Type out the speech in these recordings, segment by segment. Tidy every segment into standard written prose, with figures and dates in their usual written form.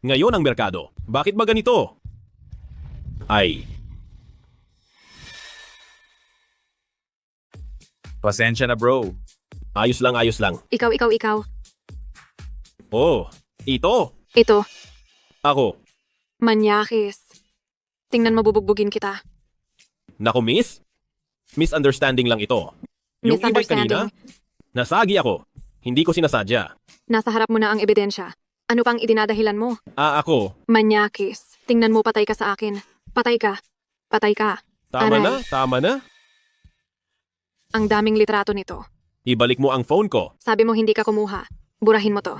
Ngayon ang merkado. Bakit ba ganito? Ay, Pasensya na bro. ayos lang, ayos lang. Ikaw. Oh, ito. Ito, Ako. manyakis. Tingnan mo bubugbugin kita. Naku, miss? Misunderstanding lang ito. Yung e-bike kanina, nasagi ako. Hindi ko sinasadya. Nasa harap mo na ang ebidensya. Ano pang idinadahilan mo? Ako. Manyakis. Tingnan mo, patay ka sa akin. Patay ka. Patay ka. Tama Aray. na, tama na. Ang daming litrato nito. Ibalik mo ang phone ko. Sabi mo hindi ka kumuha. Burahin mo to.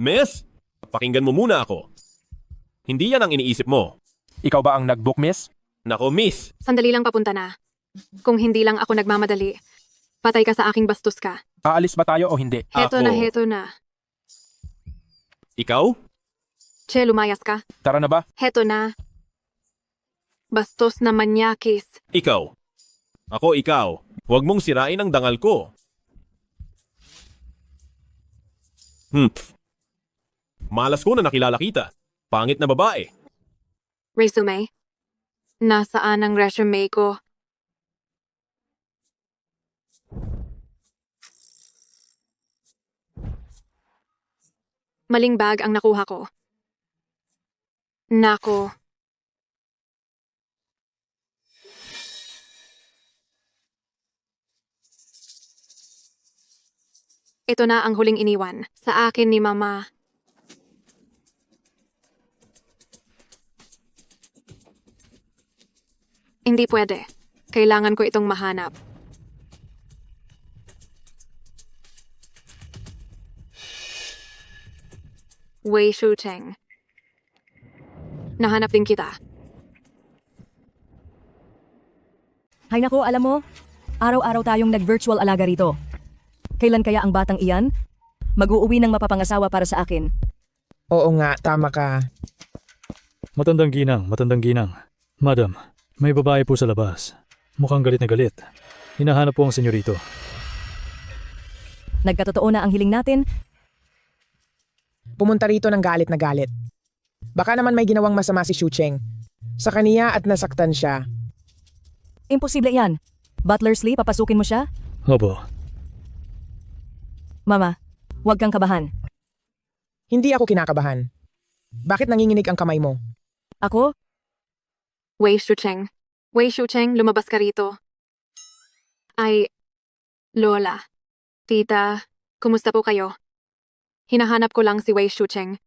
Miss, pakinggan mo muna ako. Hindi yan ang iniisip mo. Ikaw ba ang nag-book, miss? Nako, miss. Sandali lang papunta na. Kung hindi lang ako nagmamadali, patay ka sa aking bastos ka. Aalis ba tayo o hindi? Heto Ako. na, heto na. Ikaw? Che, lumayas ka. Tara na ba? Heto na. Bastos na manyakis. Ikaw. Ako, ikaw. Huwag mong sirain ang dangal ko. Pff. Malas ko na nakilala kita. Pangit na babae. Resume? Nasaan ang resume ko? Maling bag ang nakuha ko. Nako. Ito na ang huling iniwan sa akin ni Mama. Hindi pwede. Kailangan ko itong mahanap. Wei Shucheng. Nahanap din kita. Hay nako, alam mo, araw-araw tayong nag-virtual alaga rito. Kailan kaya ang batang iyan mag-uuwi ng mapapangasawa para sa akin? Oo nga, tama ka. Matandang ginang. Madam, may babae po sa labas. Mukhang galit na galit. Hinahanap po ang senyorito. Nagkatotoo na ang hiling natin. Pumunta rito ng galit na galit. Baka naman may ginawang masama si Shucheng sa kaniya at nasaktan siya. Imposible yan. Butler's Lee, papasukin mo siya? Opo, Mama, huwag kang kabahan. Hindi ako kinakabahan. Bakit nanginginig ang kamay mo? Ako? Wei Shucheng. Wei Shucheng, lumabas ka rito. Ay, Lola. Tita, kumusta po kayo? Hinahanap ko lang si Wei Shucheng.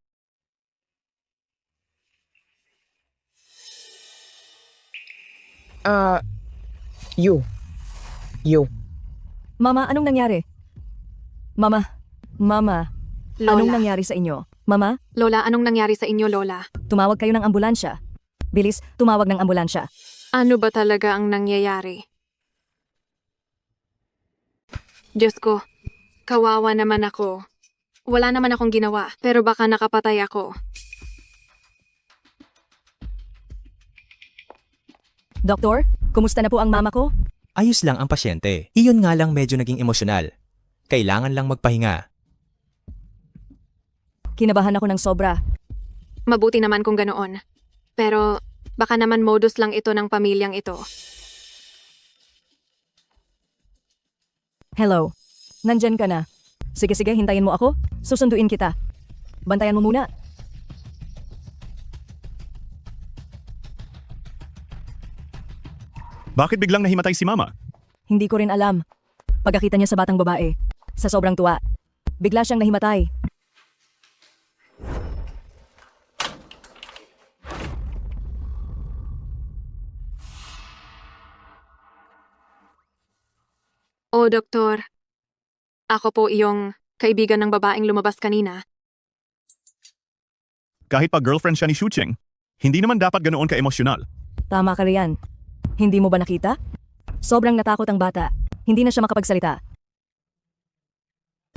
You. Mama, anong nangyari? Mama, Lola. anong nangyari sa inyo? Mama, Lola, anong nangyari sa inyo, Lola? tumawag kayo ng ambulansya. Bilis, tumawag ng ambulansya. Ano ba talaga ang nangyayari? Diyos ko, kawawa naman ako. Wala naman akong ginawa, pero baka nakapatay ako. Doktor, kumusta na po ang mama ko? Ayos lang ang pasyente. Iyon nga lang medyo naging emosyonal. Kailangan lang magpahinga. Kinabahan ako ng sobra. Mabuti naman kung ganoon. Pero baka naman modus lang ito ng pamilyang ito. Hello, nandyan ka na. Sige, hintayin mo ako. Susunduin kita. Bantayan mo muna. Bakit biglang nahimatay si Mama? Hindi ko rin alam. Pagkakita niya sa batang babae, sa sobrang tuwa, bigla siyang nahimatay. O, Doktor. Ako po iyong kaibigan ng babaeng lumabas kanina. Kahit pa girlfriend siya ni Shucheng, hindi naman dapat ganoon ka-emosyonal. Tama ka riyan. Hindi mo ba nakita? Sobrang natakot ang bata. Hindi na siya makapagsalita.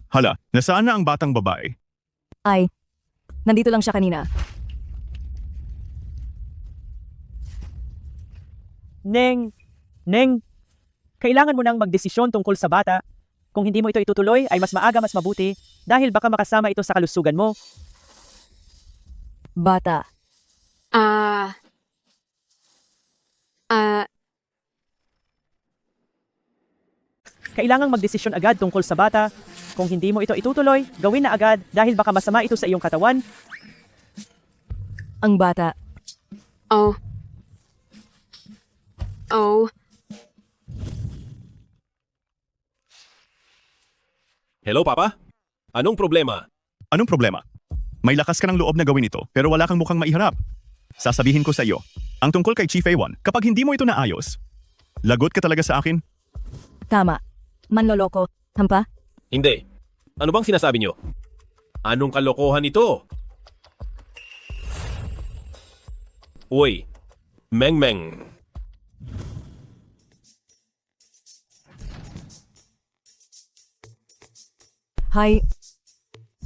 Hala, nasaan na ang batang babae? Ay, nandito lang siya kanina. Neng, kailangan mo nang magdesisyon tungkol sa bata. Kung hindi mo ito itutuloy ay mas maaga mas mabuti dahil baka makasama ito sa kalusugan mo. Bata. Ah... Ah... Kailangang magdesisyon agad tungkol sa bata. Kung hindi mo ito itutuloy, gawin na agad dahil baka masama ito sa iyong katawan. Ang bata. Oh. Oh. Hello, Papa? Anong problema? Anong problema? May lakas ka ng loob na gawin ito, pero wala kang mukhang maiharap. Sasabihin ko sa iyo, ang tungkol kay Chief A1, kapag hindi mo ito naayos, lagot ka talaga sa akin? Tama. Manloloko. Hampa? Hindi. Ano bang sinasabi niyo? Anong kalokohan ito? Uy, Meng. Hi.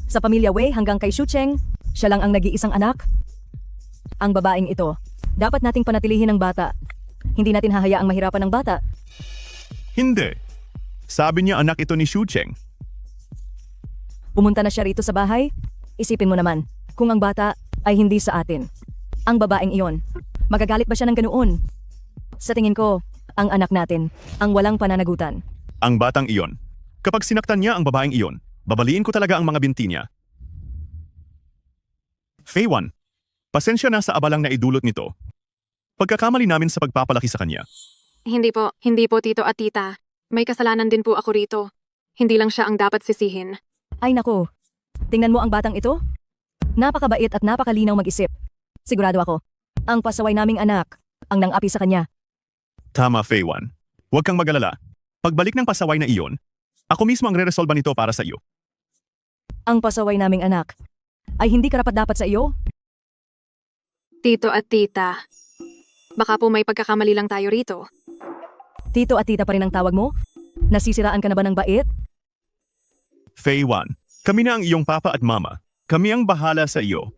Sa pamilya Wei hanggang kay Shucheng, siya lang ang nag-iisang anak. Ang babaeng ito, dapat nating panatilihin ang bata. Hindi natin hahayaang mahirapan ang bata. Hindi. Sabi niya anak ito ni Xu Cheng. Pumunta na siya rito sa bahay. Isipin mo naman, kung ang bata ay hindi sa atin. Ang babaeng iyon, magagalit ba siya ng ganoon? Sa tingin ko, ang anak natin, ang walang pananagutan. Ang batang iyon. Kapag sinaktan niya ang babaeng iyon, babaliin ko talaga ang mga binti niya. Fei-Wan, pasensya na sa abalang na idulot nito. Pagkakamali namin sa pagpapalaki sa kanya. Hindi po tito at tita. May kasalanan din po ako rito. Hindi lang siya ang dapat sisihin. Ay nako, tingnan mo ang batang ito. Napakabait at napakalinaw mag-isip. Sigurado ako, ang pasaway naming anak, ang nang-api sa kanya. Tama, Fei-Wan. Huwag kang mag-alala. Pagbalik ng pasaway na iyon, ako mismo ang re-resolba nito para sa iyo. Ang pasaway naming anak, ay hindi karapat-dapat sa iyo? Tito at tita. Baka po may pagkakamali lang tayo rito. Tito at tita pa rin ang tawag mo? Nasisiraan ka na ba ng bait? Fei-Wan, kami na ang iyong papa at mama. Kami ang bahala sa iyo.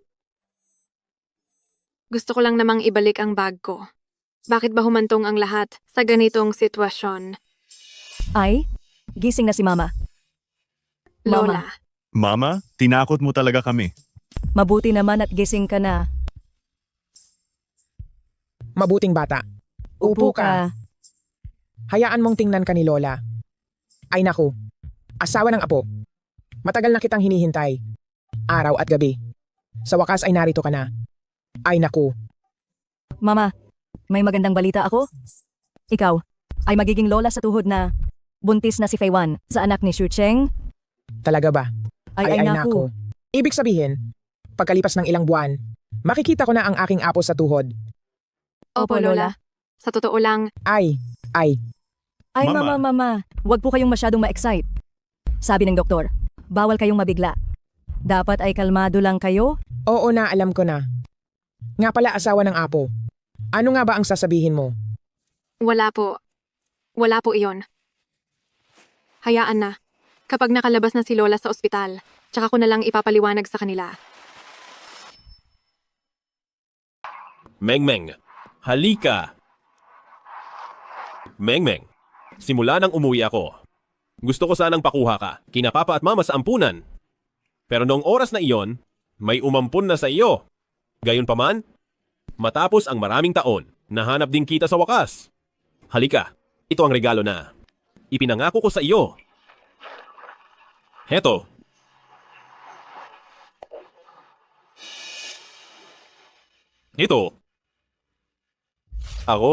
Gusto ko lang namang ibalik ang bag ko. Bakit ba humantong ang lahat sa ganitong sitwasyon? Ay, gising na si mama. Mama. Lola, Mama, tinakot mo talaga kami. Mabuti naman at gising ka na. Mabuting bata. Upo ka. Hayaan mong tingnan ka ni Lola. Ay naku, asawa ng apo. Matagal na kitang hinihintay. Araw at gabi. Sa wakas ay narito ka na. Ay naku, Mama, may magandang balita ako. Ikaw, ay magiging lola sa tuhod na buntis na si Fei-Wan sa anak ni Xu Cheng. talaga ba? Ay naku. Ibig sabihin, pagkalipas ng ilang buwan, makikita ko na ang aking apo sa tuhod. Opo, Lola. Sa totoo lang, Ay, Ay Mama. mama, huwag po kayong masyadong ma-excite. Sabi ng doktor, bawal kayong mabigla. Dapat ay kalmado lang kayo. oo na, alam ko na. Nga pala asawa ng apo. Ano nga ba ang sasabihin mo? wala po. Wala po iyon. Hayaan na. Kapag nakalabas na si Lola sa ospital, tsaka ko na lang ipapaliwanag sa kanila. Meng, halika. Meng, simula nang umuwi ako. Gusto ko sanang pakuha ka, kina papa at mama sa ampunan. Pero noong oras na iyon, may umampun na sa iyo. Gayunpaman, matapos ang maraming taon, nahanap din kita sa wakas. Halika, ito ang regalo na ipinangako ko sa iyo. Heto. Ito. Ako?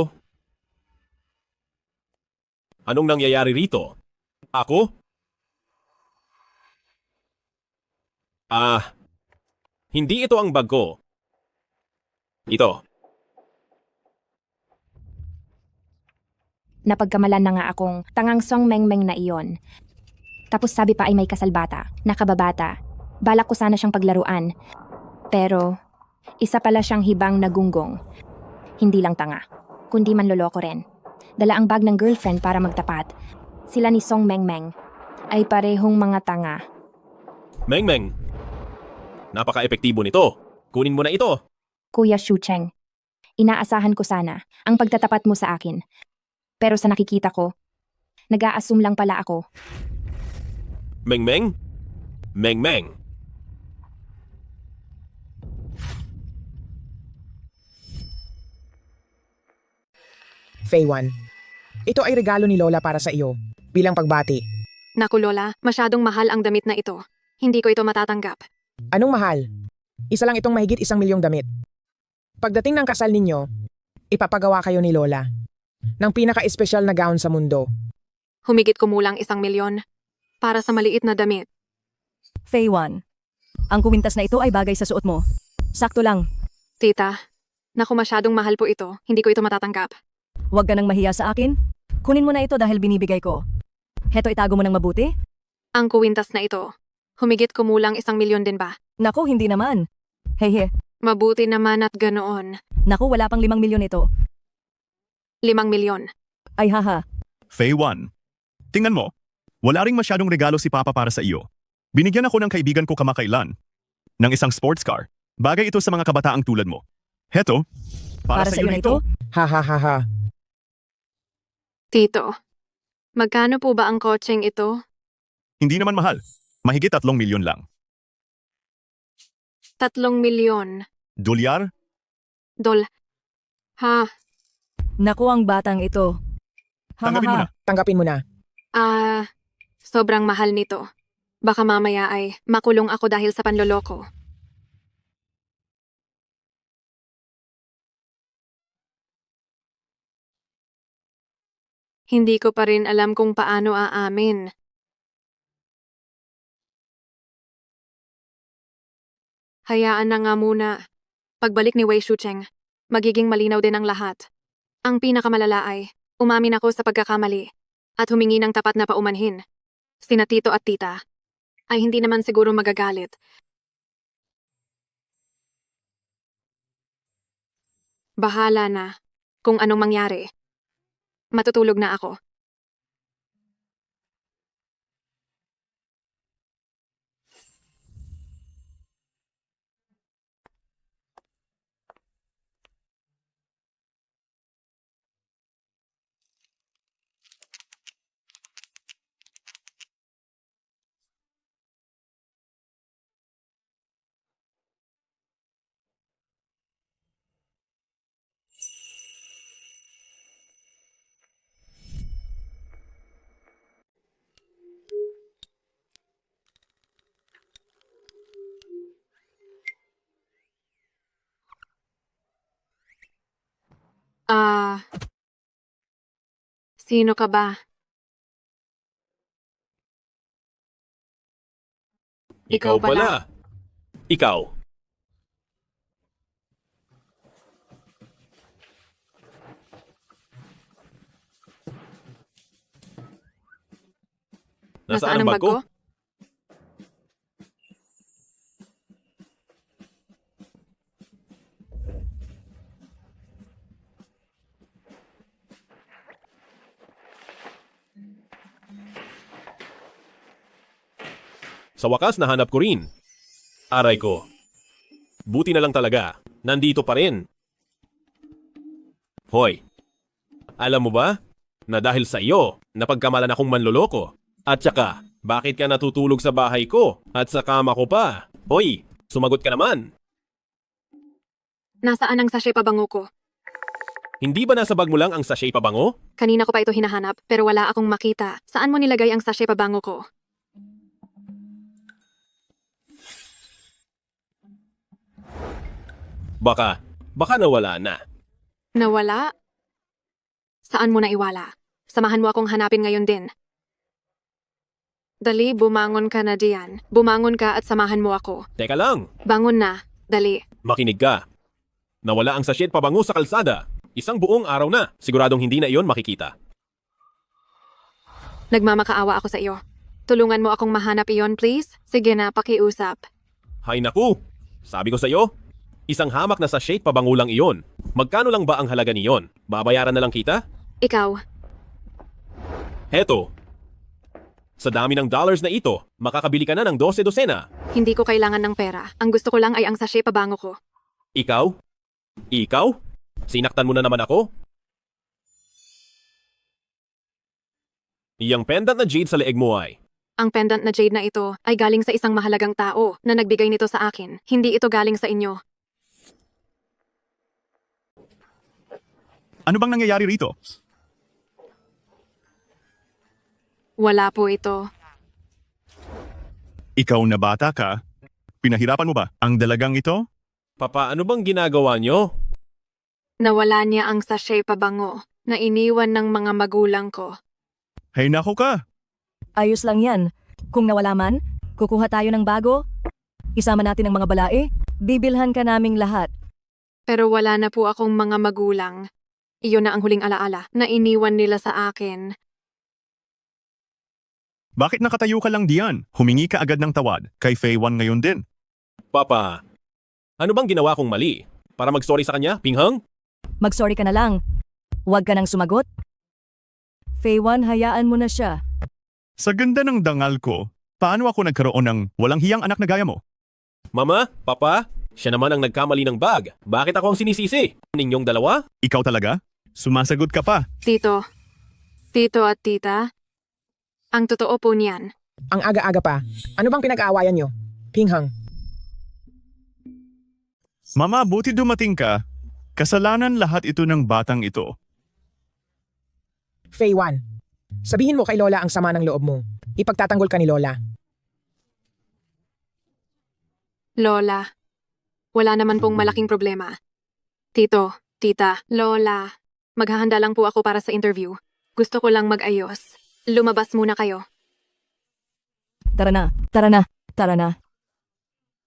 Anong nangyayari rito? Ako? Hindi ito ang bag ko. Ito. Napagkamalan na nga akong tangang Song Meng na iyon. Tapos sabi pa ay may kasalbata, nakababata. Balak ko sana siyang paglaruan. Pero, isa pala siyang hibang nagunggong. Hindi lang tanga, kundi manloloko rin. Dala ang bag ng girlfriend para magtapat. Sila ni Song Meng ay parehong mga tanga. Meng, napaka-epektibo nito. Kunin mo na ito. Kuya Xu Cheng, inaasahan ko sana ang pagtatapat mo sa akin. Pero sa nakikita ko, nag-a-assume lang pala ako. Meng. Faywan. Ito ay regalo ni Lola para sa iyo, bilang pagbati. Naku Lola, masyadong mahal ang damit na ito. Hindi ko ito matatanggap. Anong mahal? Isa lang itong mahigit 1,000,000 damit. Pagdating ng kasal ninyo, ipapagawa kayo ni Lola ng pinaka-espesyal na gown sa mundo. Humigit kumulang 1,000,000 para sa maliit na damit. Faywan, ang kuwintas na ito ay bagay sa suot mo. Sakto lang. Tita, naku masyadong mahal po ito. Hindi ko ito matatanggap. Huwag ka nang mahiya sa akin. Kunin mo na ito dahil binibigay ko. Heto, itago mo ng mabuti. Ang kuwintas na ito, humigit kumulang 1,000,000 din ba? Naku, hindi naman. Hey. Mabuti naman at ganoon. Naku, wala pang 5,000,000 ito. 5,000,000. Ay haha. Faywan, tingnan mo. Wala ring masyadong regalo si Papa para sa iyo. Binigyan ako ng kaibigan ko kamakailan ng isang sports car. Bagay ito sa mga kabataang tulad mo. Heto, para sa iyo na nito. Ha ha ha ha. Tito, magkano po ba ang kotseng ito? Hindi naman mahal. Mahigit 3,000,000 lang. 3,000,000. Dolyar? Ha? Naku, ang batang ito. Tanggapin mo na. Tanggapin mo na. Sobrang mahal nito. Baka mamaya ay makulong ako dahil sa panloloko. Hindi ko pa rin alam kung paano aamin. Hayaan na nga muna. Pagbalik ni Wei Shucheng, magiging malinaw din ang lahat. Ang pinakamalala ay, umamin ako sa pagkakamali at humingi ng tapat na paumanhin. Sina tito at tita ay hindi naman siguro magagalit. Bahala na kung anong mangyari. Matutulog na ako. Sino ka ba? Ikaw pala. Ikaw. Nasaan ang bag ko? Sa wakas, nahanap ko rin. Aray ko. Buti na lang talaga. Nandito pa rin. Hoy. Alam mo ba na dahil sa iyo, napagkamalan akong manloloko? At saka, bakit ka natutulog sa bahay ko at sa kama ko pa? Hoy, sumagot ka naman. Nasaan ang sachet pabango ko? Hindi ba nasa bag mo lang ang sachet pabango? Kanina ko pa ito hinahanap pero wala akong makita. Saan mo nilagay ang sachet pabango ko? Baka nawala na. Nawala? Saan mo naiwala? Samahan mo akong hanapin ngayon din. Dali, bumangon ka na diyan. Bumangon ka at samahan mo ako. Teka lang, Bangon na. Dali. makinig ka. Nawala ang sachet pabango sa kalsada. Isang buong araw na. Siguradong hindi na iyon makikita. Nagmamakaawa ako sa iyo. Tulungan mo akong mahanap iyon, please. Sige na, pakiusap. Hay naku! Sabi ko sa iyo, isang hamak na sachet pabango lang iyon. Magkano lang ba ang halaga niyon? Babayaran na lang kita? Ikaw, Heto. Sa dami ng dollars na ito, makakabili ka na ng 12 dosena. hindi ko kailangan ng pera. Ang gusto ko lang ay ang sachet pabango ko. Ikaw? Ikaw? Sinaktan mo na naman ako? Iyang pendant na jade sa leeg mo ay. Ang pendant na jade na ito ay galing sa isang mahalagang tao na nagbigay nito sa akin. Hindi ito galing sa inyo. Ano bang nangyayari rito? Wala po ito. Ikaw na bata ka, pinahirapan mo ba ang dalagang ito? Papa, ano bang ginagawa nyo? Nawala niya ang sachet pabango na iniwan ng mga magulang ko. Hay nako ka! Ayos lang yan. Kung nawala man, kukuha tayo ng bago. Isama natin ang mga balae. Bibilhan ka naming lahat. Pero wala na po akong mga magulang. Iyon na ang huling alaala na iniwan nila sa akin. Bakit nakatayo ka lang diyan? Humingi ka agad ng tawad kay Fei-Wan ngayon din. Papa, ano bang ginawa kong mali? Para mag-sorry sa kanya, Pinghang? Mag-sorry ka na lang. Huwag ka nang sumagot. Fei-Wan, hayaan mo na siya. Sa ganda ng dangal ko, paano ako nagkaroon ng walang hiyang anak na gaya mo? Mama, Papa, siya naman ang nagkamali ng bag. Bakit ako ang sinisisi? Ninyong dalawa? Ikaw talaga? Sumasagot ka pa. Tito at tita, ang totoo po niyan. Ang aga-aga pa. Ano bang pinag-aawayan nyo? Pinghang. Mama, buti dumating ka. Kasalanan lahat ito ng batang ito. Fei-Wan. Sabihin mo kay Lola ang sama ng loob mo. Ipagtatanggol ka ni Lola. Lola, wala naman pong malaking problema. Tito, tita, Lola, maghahanda lang po ako para sa interview. Gusto ko lang mag-ayos. Lumabas muna kayo. Tara na, tara na, tara na.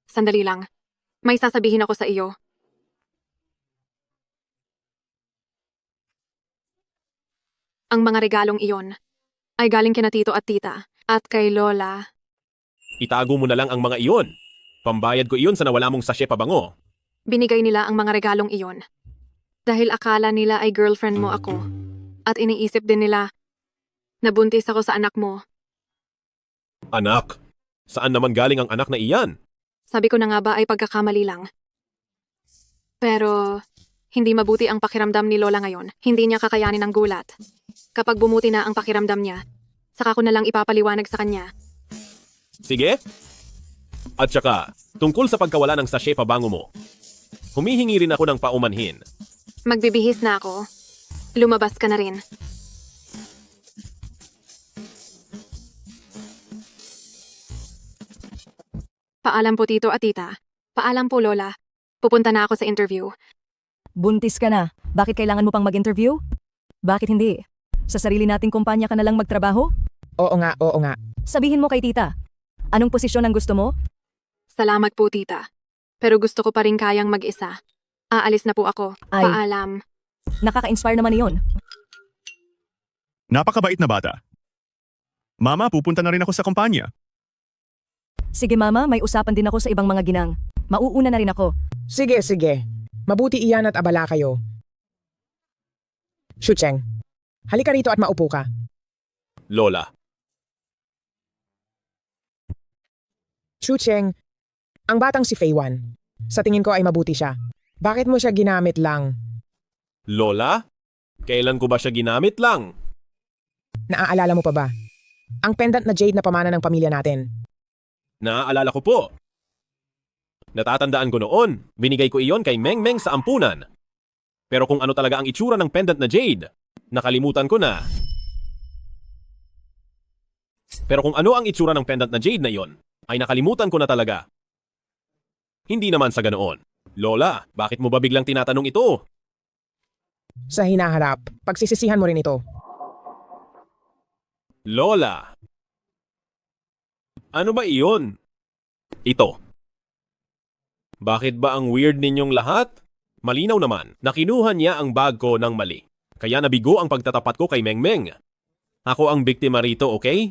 Sandali lang. May sasabihin ako sa iyo. Ang mga regalong iyon ay galing kina tito at tita at kay Lola. Itago mo na lang ang mga iyon. Pambayad ko iyon sa nawala mong sachet pabango. Binigay nila ang mga regalong iyon. Dahil akala nila ay girlfriend mo ako. At iniisip din nila na buntis ako sa anak mo. Anak? Saan naman galing ang anak na iyan? Sabi ko na nga ba ay pagkakamali lang. Pero hindi mabuti ang pakiramdam ni Lola ngayon. Hindi niya kakayanin ang gulat. Kapag bumuti na ang pakiramdam niya, saka ko na lang ipapaliwanag sa kanya. Sige? At saka, tungkol sa pagkawala ng sachet pabango mo, humihingi rin ako ng paumanhin. Magbibihis na ako. Lumabas ka na rin. Paalam po tito at tita. Paalam po Lola. Pupunta na ako sa interview. Buntis ka na. Bakit kailangan mo pang mag-interview? Bakit hindi? Sa sarili nating kumpanya ka na lang magtrabaho? Oo nga, oo nga. Sabihin mo kay tita. Anong posisyon ang gusto mo? Salamat po tita. Pero gusto ko pa rin kayang mag-isa. Aalis na po ako. Ay. Paalam. Nakaka-inspire naman iyon. Napakabait na bata. Mama, pupunta na rin ako sa kumpanya. Sige mama, may usapan din ako sa ibang mga ginang. Mauuna na rin ako. Sige, sige. Mabuti iyan at abala kayo. Shucheng, halika rito at maupo ka. Lola, Shucheng, ang batang si Fei-Wan. Sa tingin ko ay mabuti siya. Bakit mo siya ginamit lang? Lola? Kailan ko ba siya ginamit lang? Naaalala mo pa ba? Ang pendant na jade na pamana ng pamilya natin. Naaalala ko po. Natatandaan ko noon, binigay ko iyon kay Meng Meng sa ampunan. Pero kung ano talaga ang itsura ng pendant na jade, nakalimutan ko na. Pero kung ano ang itsura ng pendant na jade na iyon, ay nakalimutan ko na talaga. Hindi naman sa ganoon. Lola, bakit mo ba biglang tinatanong ito? Sa hinaharap, pagsisisihan mo rin ito. Lola, ano ba iyon? Ito. Bakit ba ang weird ninyong lahat? Malinaw naman na kinuha niya ang bag ko ng mali. Kaya nabigo ang pagtatapat ko kay Meng Meng. Ako ang biktima rito, okay?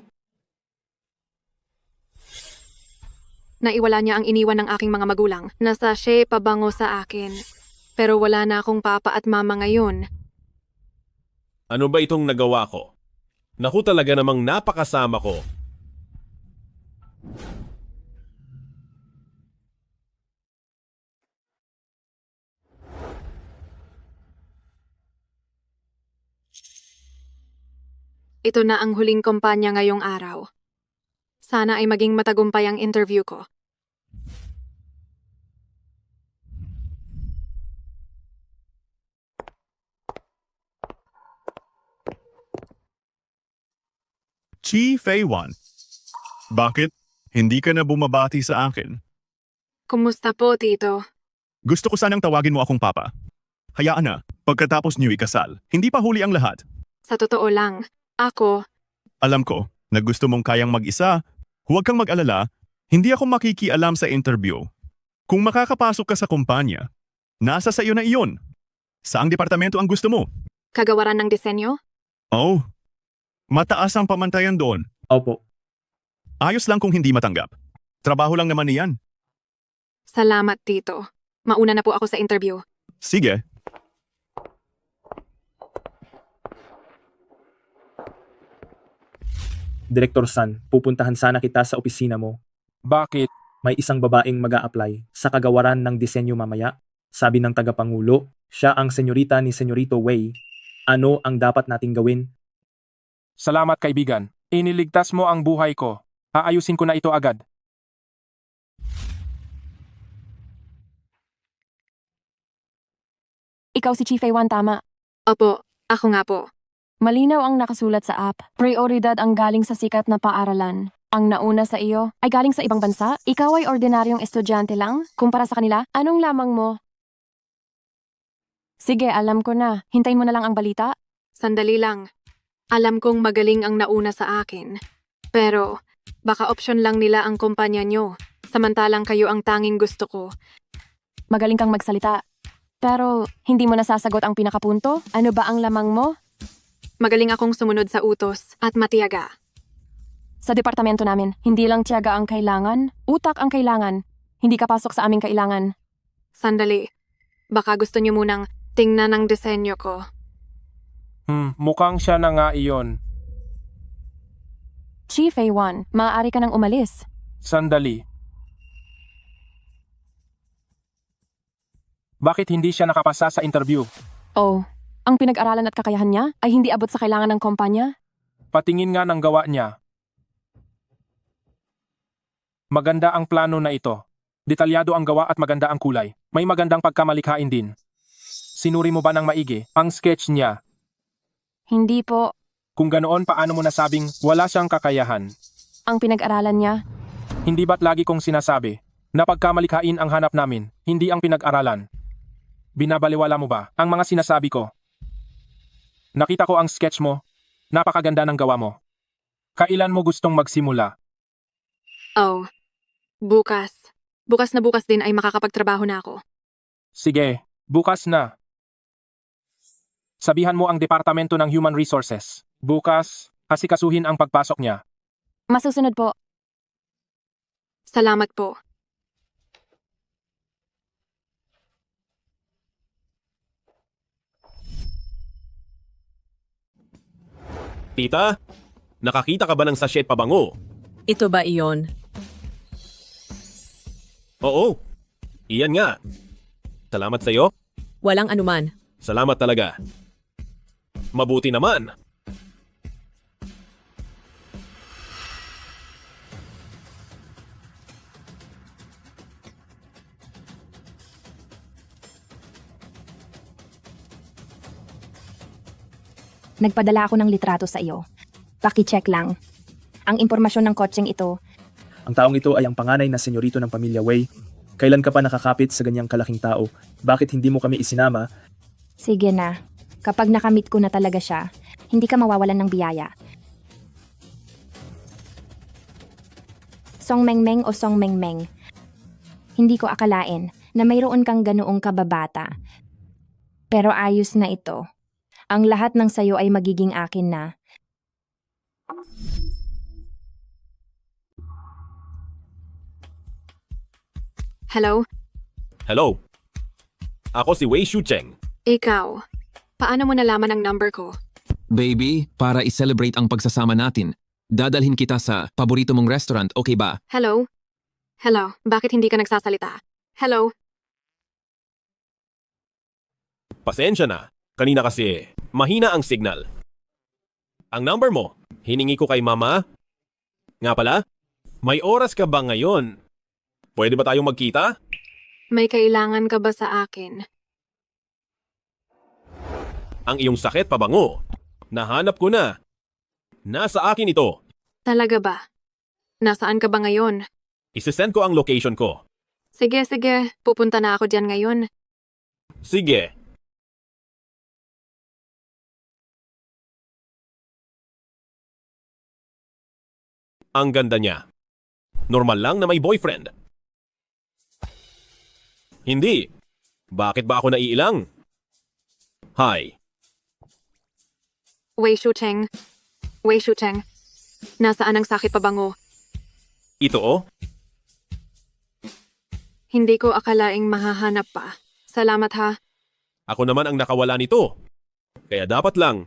Naiwala niya ang iniwan ng aking mga magulang. Nasa sachet pabango sa akin. Pero wala na akong papa at mama ngayon. Ano ba itong nagawa ko? Naku talaga namang napakasama ko. Ito na ang huling kumpanya ngayong araw. Sana ay maging matagumpay ang interview ko. Chi Fei-wan. Bakit? Hindi ka na bumabati sa akin. Kumusta po, Tito? Gusto ko sanang tawagin mo akong papa. Hayaan na, pagkatapos niyo ikasal, hindi pa huli ang lahat. Sa totoo lang, ako, Alam ko na gusto mong kayang mag-isa. Huwag kang mag-alala, hindi ako makikialam sa interview. Kung makakapasok ka sa kumpanya, nasa sa iyo na iyon. Saang departamento ang gusto mo? kagawaran ng disenyo? Oh, mataas ang pamantayan doon. Opo. Ayos lang kung hindi matanggap. Trabaho lang naman iyan. Salamat, Tito. Mauna na po ako sa interview. Sige. Direktor San, pupuntahan sana kita sa opisina mo. Bakit? May isang babaeng mag-a-apply sa kagawaran ng disenyo mamaya. Sabi ng tagapangulo, siya ang senyorita ni Senyorito Wei. Ano ang dapat nating gawin? Salamat kaibigan. Iniligtas mo ang buhay ko. Aayusin ko na ito agad. Ikaw si Chief Ewan, tama. Opo, ako nga po. Malinaw ang nakasulat sa app. Prioridad ang galing sa sikat na paaralan. Ang nauna sa iyo ay galing sa ibang bansa. Ikaw ay ordinaryong estudyante lang. Kumpara sa kanila, anong lamang mo? Sige, alam ko na. Hintayin mo na lang ang balita. Sandali lang. Alam kong magaling ang nauna sa akin. Pero, baka opsyon lang nila ang kumpanya nyo. Samantalang kayo ang tanging gusto ko. Magaling kang magsalita. Pero, hindi mo nasasagot ang pinakapunto? Ano ba ang lamang mo? Magaling akong sumunod sa utos at matiyaga. Sa departamento namin, hindi lang tiyaga ang kailangan, utak ang kailangan. Hindi ka pasok sa aming kailangan. Sandali. Baka gusto nyo munang tingnan ang disenyo ko. Mukhang siya na nga iyon. Chief A1, maaari ka nang umalis. Sandali. Bakit hindi siya nakapasa sa interview? Oh, ang pinag-aralan at kakayahan niya ay hindi abot sa kailangan ng kumpanya? Patingin nga ng gawa niya. Maganda ang plano na ito. Detalyado ang gawa at maganda ang kulay. May magandang pagkamalikhain din. Sinuri mo ba ng maigi ang sketch niya? Hindi po. Kung ganoon, paano mo nasabing wala siyang kakayahan? Ang pinag-aralan niya, Hindi ba't lagi kong sinasabi na pagkamalikhain ang hanap namin, hindi ang pinag-aralan? Binabaliwala mo ba ang mga sinasabi ko? Nakita ko ang sketch mo. Napakaganda ng gawa mo. Kailan mo gustong magsimula? Oh, bukas. Bukas na bukas din ay makakapagtrabaho na ako. Sige, bukas na. Sabihan mo ang Departamento ng Human Resources. Bukas, asikasuhin ang pagpasok niya. masusunod po. Salamat po. Tita, nakakita ka ba ng sachet pabango? Ito ba iyon? Oo, iyan nga. Salamat sa iyo. Walang anuman. Salamat talaga. Mabuti naman. Nagpadala ako ng litrato sa iyo. Paki-check lang. Ang impormasyon ng kotseng ito, Ang taong ito ay ang panganay na senyorito ng pamilya Wei. Kailan ka pa nakakapit sa ganyang kalaking tao? Bakit hindi mo kami isinama? sige na. Kapag nakamit ko na talaga siya, hindi ka mawawalan ng biyaya. Song Mengmeng o Song Mengmeng. Hindi ko akalain na mayroon kang ganoong kababata. Pero ayos na ito. Ang lahat ng sayo ay magiging akin na. Hello? Hello. Ako si Wei Shucheng. Ikaw. Paano mo nalaman ang number ko? Baby, para i-celebrate ang pagsasama natin, dadalhin kita sa paborito mong restaurant, okay ba? Hello? Hello, bakit hindi ka nagsasalita? Hello? Pasensya na. Kanina kasi mahina ang signal. Ang number mo, hiningi ko kay mama. Nga pala, may oras ka ba ngayon? Pwede ba tayong magkita? May kailangan ka ba sa akin? Ang iyong sakit pabango. Nahanap ko na. Nasa akin ito. Talaga ba? Nasaan ka ba ngayon? Isesend ko ang location ko. Sige, pupunta na ako dyan ngayon. Sige. Ang ganda niya. Normal lang na may boyfriend. Hindi. Bakit ba ako naiilang? Hi. Wei Shucheng. Nasaan ang sakit pabango? Ito oh. Hindi ko akalaing mahahanap pa. Salamat ha. Ako naman ang nakawala nito. Kaya dapat lang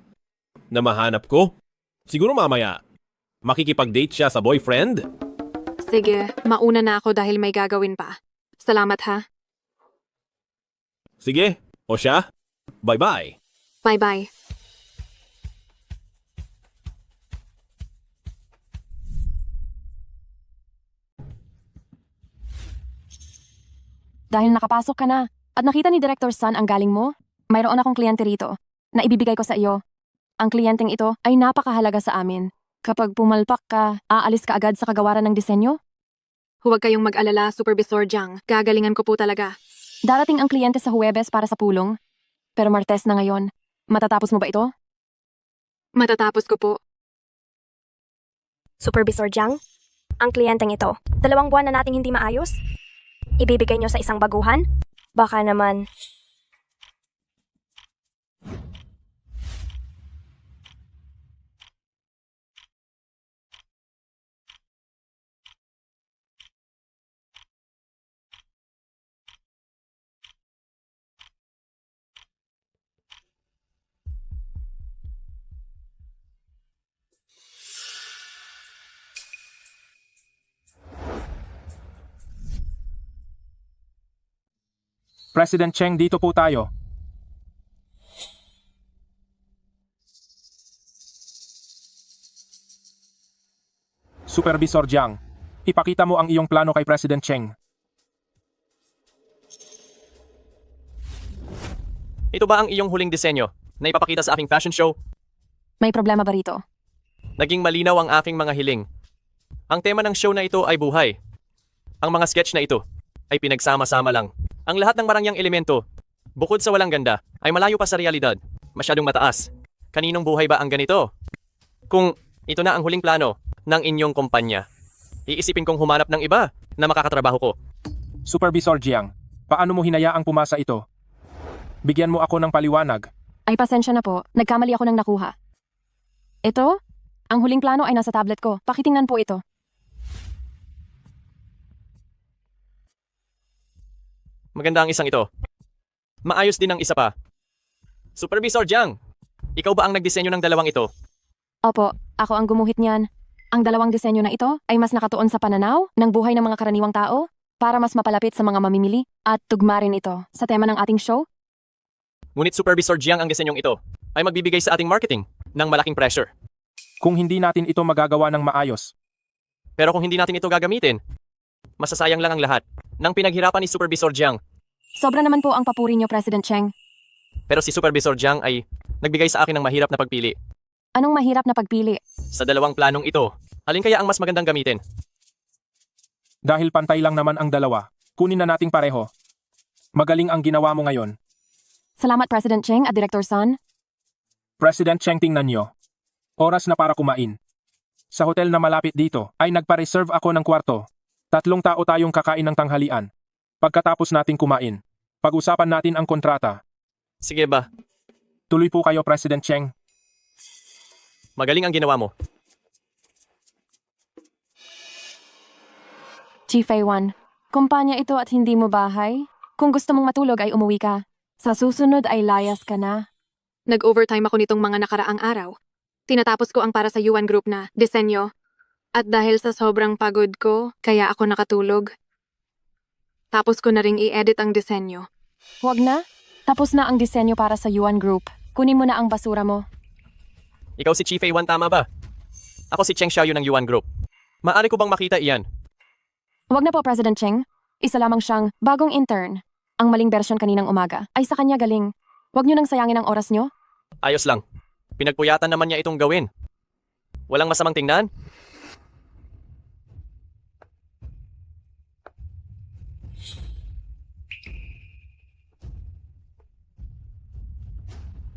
na mahanap ko. Siguro mamaya, makikipag-date siya sa boyfriend? Sige, mauna na ako dahil may gagawin pa. Salamat ha. Sige, o siya? Bye-bye. Bye-bye. Dahil nakapasok ka na at nakita ni Director Sun ang galing mo, mayroon akong kliyente rito na ibibigay ko sa iyo. Ang kliyenteng ito ay napakahalaga sa amin. Kapag pumalpak ka, aalis ka agad sa kagawaran ng disenyo? Huwag kayong mag-alala, Supervisor Jiang. Gagalingan ko po talaga. Darating ang kliyente sa Huwebes para sa pulong. Pero Martes na ngayon. Matatapos mo ba ito? Matatapos ko po. Supervisor Jiang, ang kliyenteng ito, 2 buwan na nating hindi maayos? Ibibigay niyo sa isang baguhan? Baka naman. President Cheng, dito po tayo. Supervisor Jiang, ipakita mo ang iyong plano kay President Cheng. Ito ba ang iyong huling disenyo na ipapakita sa aking fashion show? May problema ba rito? Naging malinaw ang aking mga hiling. Ang tema ng show na ito ay buhay. Ang mga sketch na ito ay pinagsama-sama lang. Ang lahat ng marangyang elemento, bukod sa walang ganda, ay malayo pa sa realidad. Masyadong mataas. Kaninong buhay ba ang ganito? Kung ito na ang huling plano ng inyong kumpanya, iisipin kong humanap ng iba na makakatrabaho ko. Supervisor Jiang, paano mo hinayaang pumasa ito? Bigyan mo ako ng paliwanag. Ay pasensya na po, nagkamali ako ng nakuha. Ito? Ang huling plano ay nasa tablet ko. Pakitingnan po ito. Maganda ang isang ito. Maayos din ang isa pa. Supervisor Jiang, ikaw ba ang nagdisenyo ng dalawang ito? Opo, ako ang gumuhit niyan. Ang 2 disenyo na ito ay mas nakatuon sa pananaw ng buhay ng mga karaniwang tao para mas mapalapit sa mga mamimili at tugma rin ito sa tema ng ating show. Ngunit Supervisor Jiang, ang disenyong ito ay magbibigay sa ating marketing ng malaking pressure. Kung hindi natin ito magagawa ng maayos. Pero kung hindi natin ito gagamitin, masasayang lang ang lahat ng pinaghirapan ni Supervisor Jiang. Sobra naman po ang papuri niyo, President Cheng. Pero si Supervisor Jiang ay nagbigay sa akin ng mahirap na pagpili. Anong mahirap na pagpili? Sa 2 planong ito, alin kaya ang mas magandang gamitin? Dahil pantay lang naman ang dalawa, kunin na nating pareho. Magaling ang ginawa mo ngayon. Salamat, President Cheng at Director Sun. President Cheng, tingnan niyo. Oras na para kumain. Sa hotel na malapit dito ay nagpa-reserve ako ng kwarto. 3 tao tayong kakain ng tanghalian. Pagkatapos nating kumain, pag-usapan natin ang kontrata. Sige ba? Tuloy po kayo, President Cheng. Magaling ang ginawa mo. Chief A1, kumpanya ito at hindi mo bahay? Kung gusto mong matulog ay umuwi ka. Sa susunod ay layas ka na. Nag-overtime ako nitong mga nakaraang araw. Tinatapos ko ang para sa Yuan Group na disenyo. At dahil sa sobrang pagod ko, kaya ako nakatulog. Tapos ko na ring i-edit ang disenyo. Huwag na. Tapos na ang disenyo para sa Yuan Group. Kunin mo na ang basura mo. Ikaw si Chief A1, tama ba? Ako si Cheng Xiaoyu ng Yuan Group. Maaari ko bang makita iyan? Huwag na po, President Cheng. Isa lamang siyang bagong intern. Ang maling bersyon kaninang umaga ay sa kanya galing. Huwag niyo nang sayangin ang oras niyo. Ayos lang. Pinagpuyatan naman niya itong gawin. Walang masamang tingnan.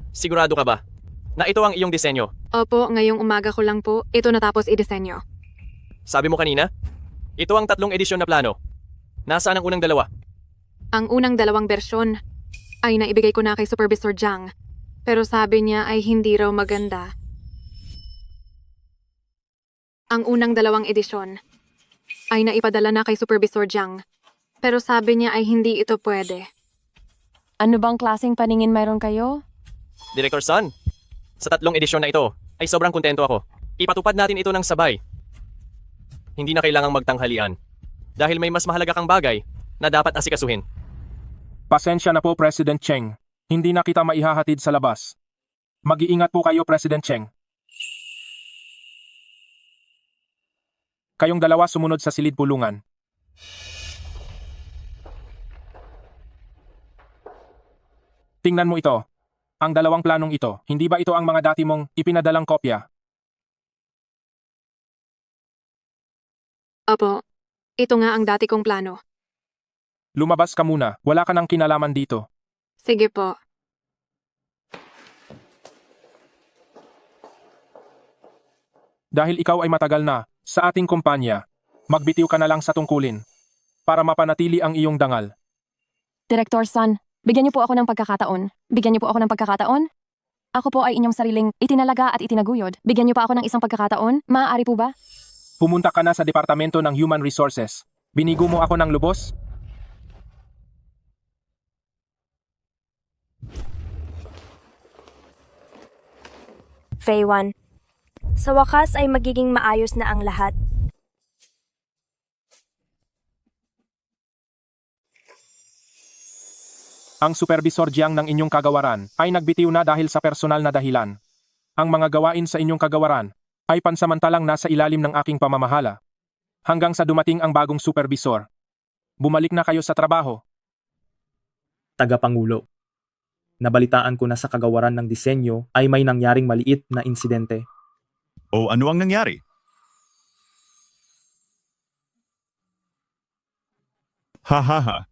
Sigurado ka ba na ito ang iyong disenyo? Opo, ngayong umaga ko lang po, ito natapos i-disenyo. Sabi mo kanina, ito ang 3 edisyon na plano. Nasaan ang unang 2? Ang unang 2 bersyon ay naibigay ko na kay Supervisor Jiang. Pero sabi niya ay hindi raw maganda. Ang unang 2 edisyon ay naipadala na kay Supervisor Jiang. Pero sabi niya ay hindi ito pwede. Ano bang klaseng paningin mayroon kayo? Director Sun, sa 3 edisyon na ito ay sobrang kontento ako. Ipatupad natin ito ng sabay. Hindi na kailangang magtanghalian dahil may mas mahalaga kang bagay na dapat asikasuhin. Pasensya na po, President Cheng. Hindi na kita maihahatid sa labas. Mag-iingat po kayo, President Cheng. Kayong 2 sumunod sa silid pulungan. Tingnan mo ito. Ang 2 planong ito, hindi ba ito ang mga dati mong ipinadalang kopya? Opo, ito nga ang dati kong plano. Lumabas ka muna, wala ka nang kinalaman dito. Sige po. Dahil ikaw ay matagal na sa ating kumpanya, magbitiw ka na lang sa tungkulin para mapanatili ang iyong dangal. Director Sun, bigyan niyo po ako ng pagkakataon. Bigyan niyo po ako ng pagkakataon? Ako po ay inyong sariling itinalaga at itinaguyod. Bigyan niyo pa ako ng isang pagkakataon? Maaari po ba? Pumunta ka na sa Departamento ng Human Resources. Binigo mo ako ng lubos? Feiwan, sa wakas ay magiging maayos na ang lahat. Ang Supervisor Jiang ng inyong kagawaran ay nagbitiw na dahil sa personal na dahilan. Ang mga gawain sa inyong kagawaran ay pansamantalang nasa ilalim ng aking pamamahala. Hanggang sa dumating ang bagong supervisor. Bumalik na kayo sa trabaho. Tagapangulo. Nabalitaan ko na sa kagawaran ng disenyo ay may nangyaring maliit na insidente. O ano ang nangyari? Ha.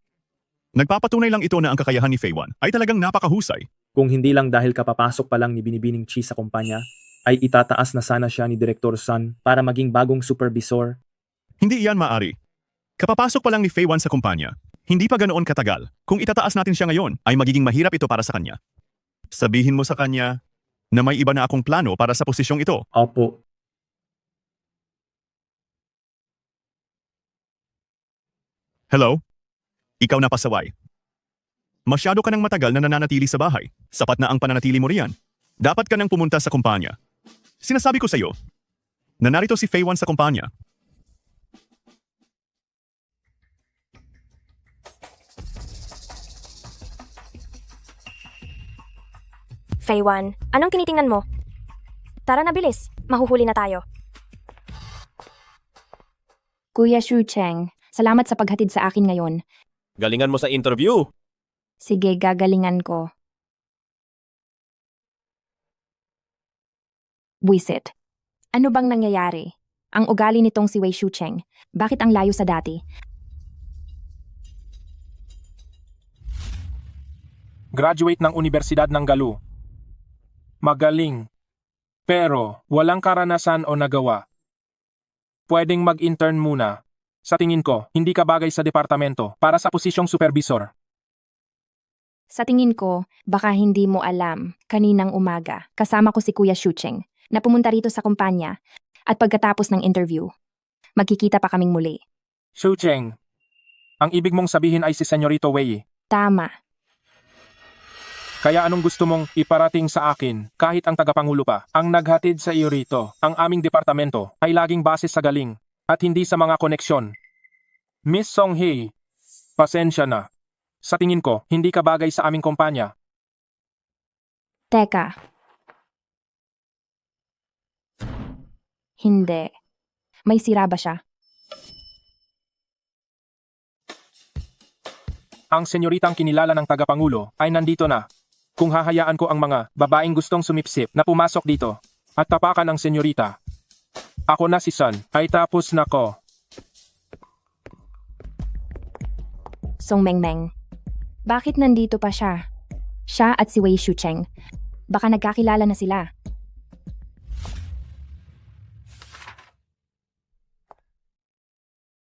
Nagpapatunay lang ito na ang kakayahan ni Feiwan ay talagang napakahusay. Kung hindi lang dahil kapapasok pa lang ni Binibining Chi sa kumpanya, ay itataas na sana siya ni Director Sun para maging bagong supervisor. Hindi iyan maari. Kapapasok pa lang ni Feiwan sa kumpanya, hindi pa ganoon katagal. Kung itataas natin siya ngayon, ay magiging mahirap ito para sa kanya. Sabihin mo sa kanya na may iba na akong plano para sa posisyong ito. Opo. Hello? Ikaw na pasaway. Masyado ka nang matagal na nananatili sa bahay. Sapat na ang pananatili mo riyan. Dapat ka nang pumunta sa kumpanya. Sinasabi ko sa iyo na narito si Feiwan sa kumpanya. Feiwan, anong tinitingnan mo? Tara na bilis, mahuhuli na tayo. Kuya Shu Cheng, salamat sa paghatid sa akin ngayon. Galingan mo sa interview. Sige, gagalingan ko. Buisit. Ano bang nangyayari? Ang ugali nitong si Wei Shucheng, bakit ang layo sa dati? Graduate ng Universidad ng Galu. Magaling. Pero walang karanasan o nagawa. Pwedeng mag-intern muna. Sa tingin ko, hindi ka bagay sa departamento para sa posisyong supervisor. Sa tingin ko, baka hindi mo alam, kaninang umaga, kasama ko si Kuya Shucheng, na pumunta rito sa kumpanya, at pagkatapos ng interview, magkikita pa kaming muli. Shucheng, ang ibig mong sabihin ay si Senyorito Wei. Tama. Kaya anong gusto mong iparating sa akin kahit ang tagapangulo pa ang naghatid sa iyo rito? Ang aming departamento ay laging base sa galing at hindi sa mga koneksyon. Miss Song Hei, pasensya na. Sa tingin ko, hindi ka bagay sa aming kumpanya. Teka. Hindi. May sira ba siya? Ang senyoritang kinilala ng tagapangulo ay nandito na. Kung hahayaan ko ang mga babaeng gustong sumipsip na pumasok dito at tapakan ang senyorita. Ako na si Sun, ay tapos na ko. Song Mengmeng. Bakit nandito pa siya? Siya at si Wei Shucheng. Baka nagkakilala na sila.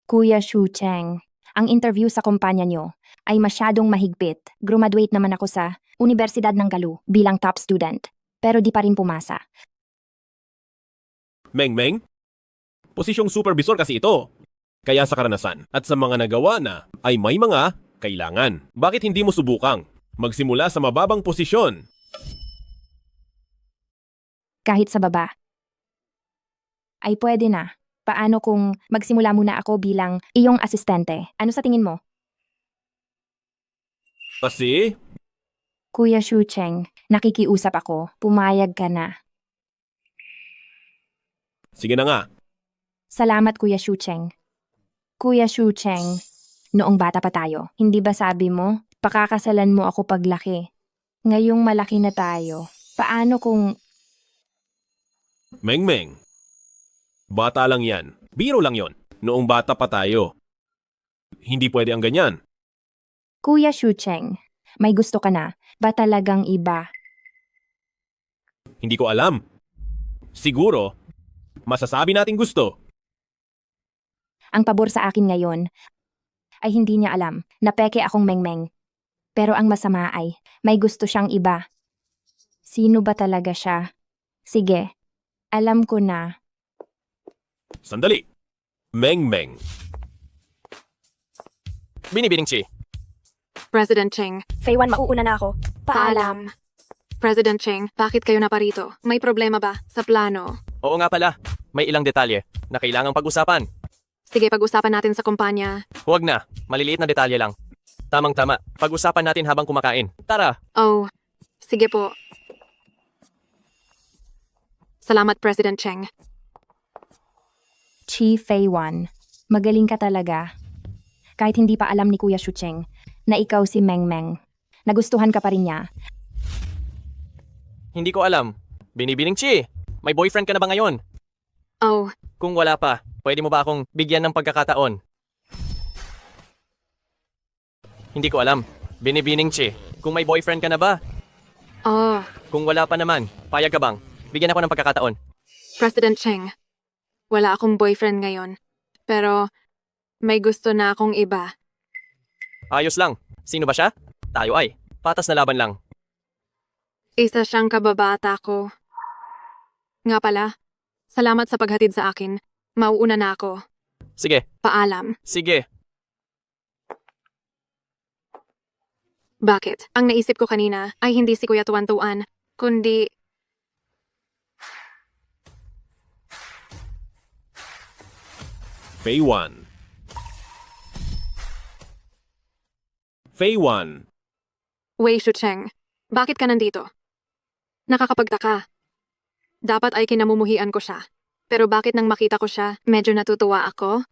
Kuya Shu Cheng, ang interview sa kumpanya nyo ay masyadong mahigpit. Graduate naman ako sa Universidad ng Galu bilang top student, pero di pa rin pumasa. Meng, posisyong supervisor kasi ito. Kaya sa karanasan at sa mga nagawa na ay may mga kailangan. Bakit hindi mo subukang magsimula sa mababang posisyon? Kahit sa baba. Ay pwede na. Paano kung magsimula muna ako bilang iyong asistente? Ano sa tingin mo? Kasi, Kuya Shu Cheng, nakikiusap ako. Pumayag ka na. sige na nga. Salamat Kuya Shu Cheng. Kuya Shu Cheng, noong bata pa tayo, hindi ba sabi mo, pakakasalan mo ako paglaki? Ngayong malaki na tayo, paano kung Meng, bata lang yan. Biro lang yon. Noong bata pa tayo. Hindi pwede ang ganyan. Kuya Shu Cheng, may gusto ka na, ba talagang iba? Hindi ko alam. Siguro, masasabi nating gusto. Ang pabor sa akin ngayon ay hindi niya alam na peke akong mengmeng. Pero ang masama ay may gusto siyang iba. Sino ba talaga siya? Sige, alam ko na. Sandali. Meng. Binibining Chi. President Cheng, Feiwan, mauuna na ako. paalam. President Cheng, bakit kayo naparito? May problema ba sa plano? Oo nga pala, may ilang detalye na kailangang pag-usapan. Sige, pag-usapan natin sa kumpanya. Huwag na, maliliit na detalye lang. Tamang-tama, pag-usapan natin habang kumakain. Tara! Oh, sige po. Salamat, President Cheng. Chi Feiwan, magaling ka talaga. Kahit hindi pa alam ni Kuya Shu Cheng na ikaw si Meng. Nagustuhan ka pa rin niya. Hindi ko alam. Binibining Chi, may boyfriend ka na ba ngayon? Oh, Kung wala pa, pwede mo ba akong bigyan ng pagkakataon? Hindi ko alam. Binibining Chi, kung may boyfriend ka na ba? oh, Kung wala pa naman, payag ka bang? Bigyan ako ng pagkakataon. President Cheng. Wala akong boyfriend ngayon. Pero, may gusto na akong iba. Ayos lang. Sino ba siya? Tayo ay. Patas na laban lang. Isa siyang kababata ko. Nga pala, salamat sa paghatid sa akin. Mauuna na ako. Sige, Paalam. sige. Bakit? Ang naisip ko kanina ay hindi si Kuya Tuan-Tuan, kundi Feiwan. Wei Shucheng. Bakit ka nandito? Nakakapagtaka. Dapat ay kinamumuhian ko siya. Pero bakit nang makita ko siya, medyo natutuwa ako?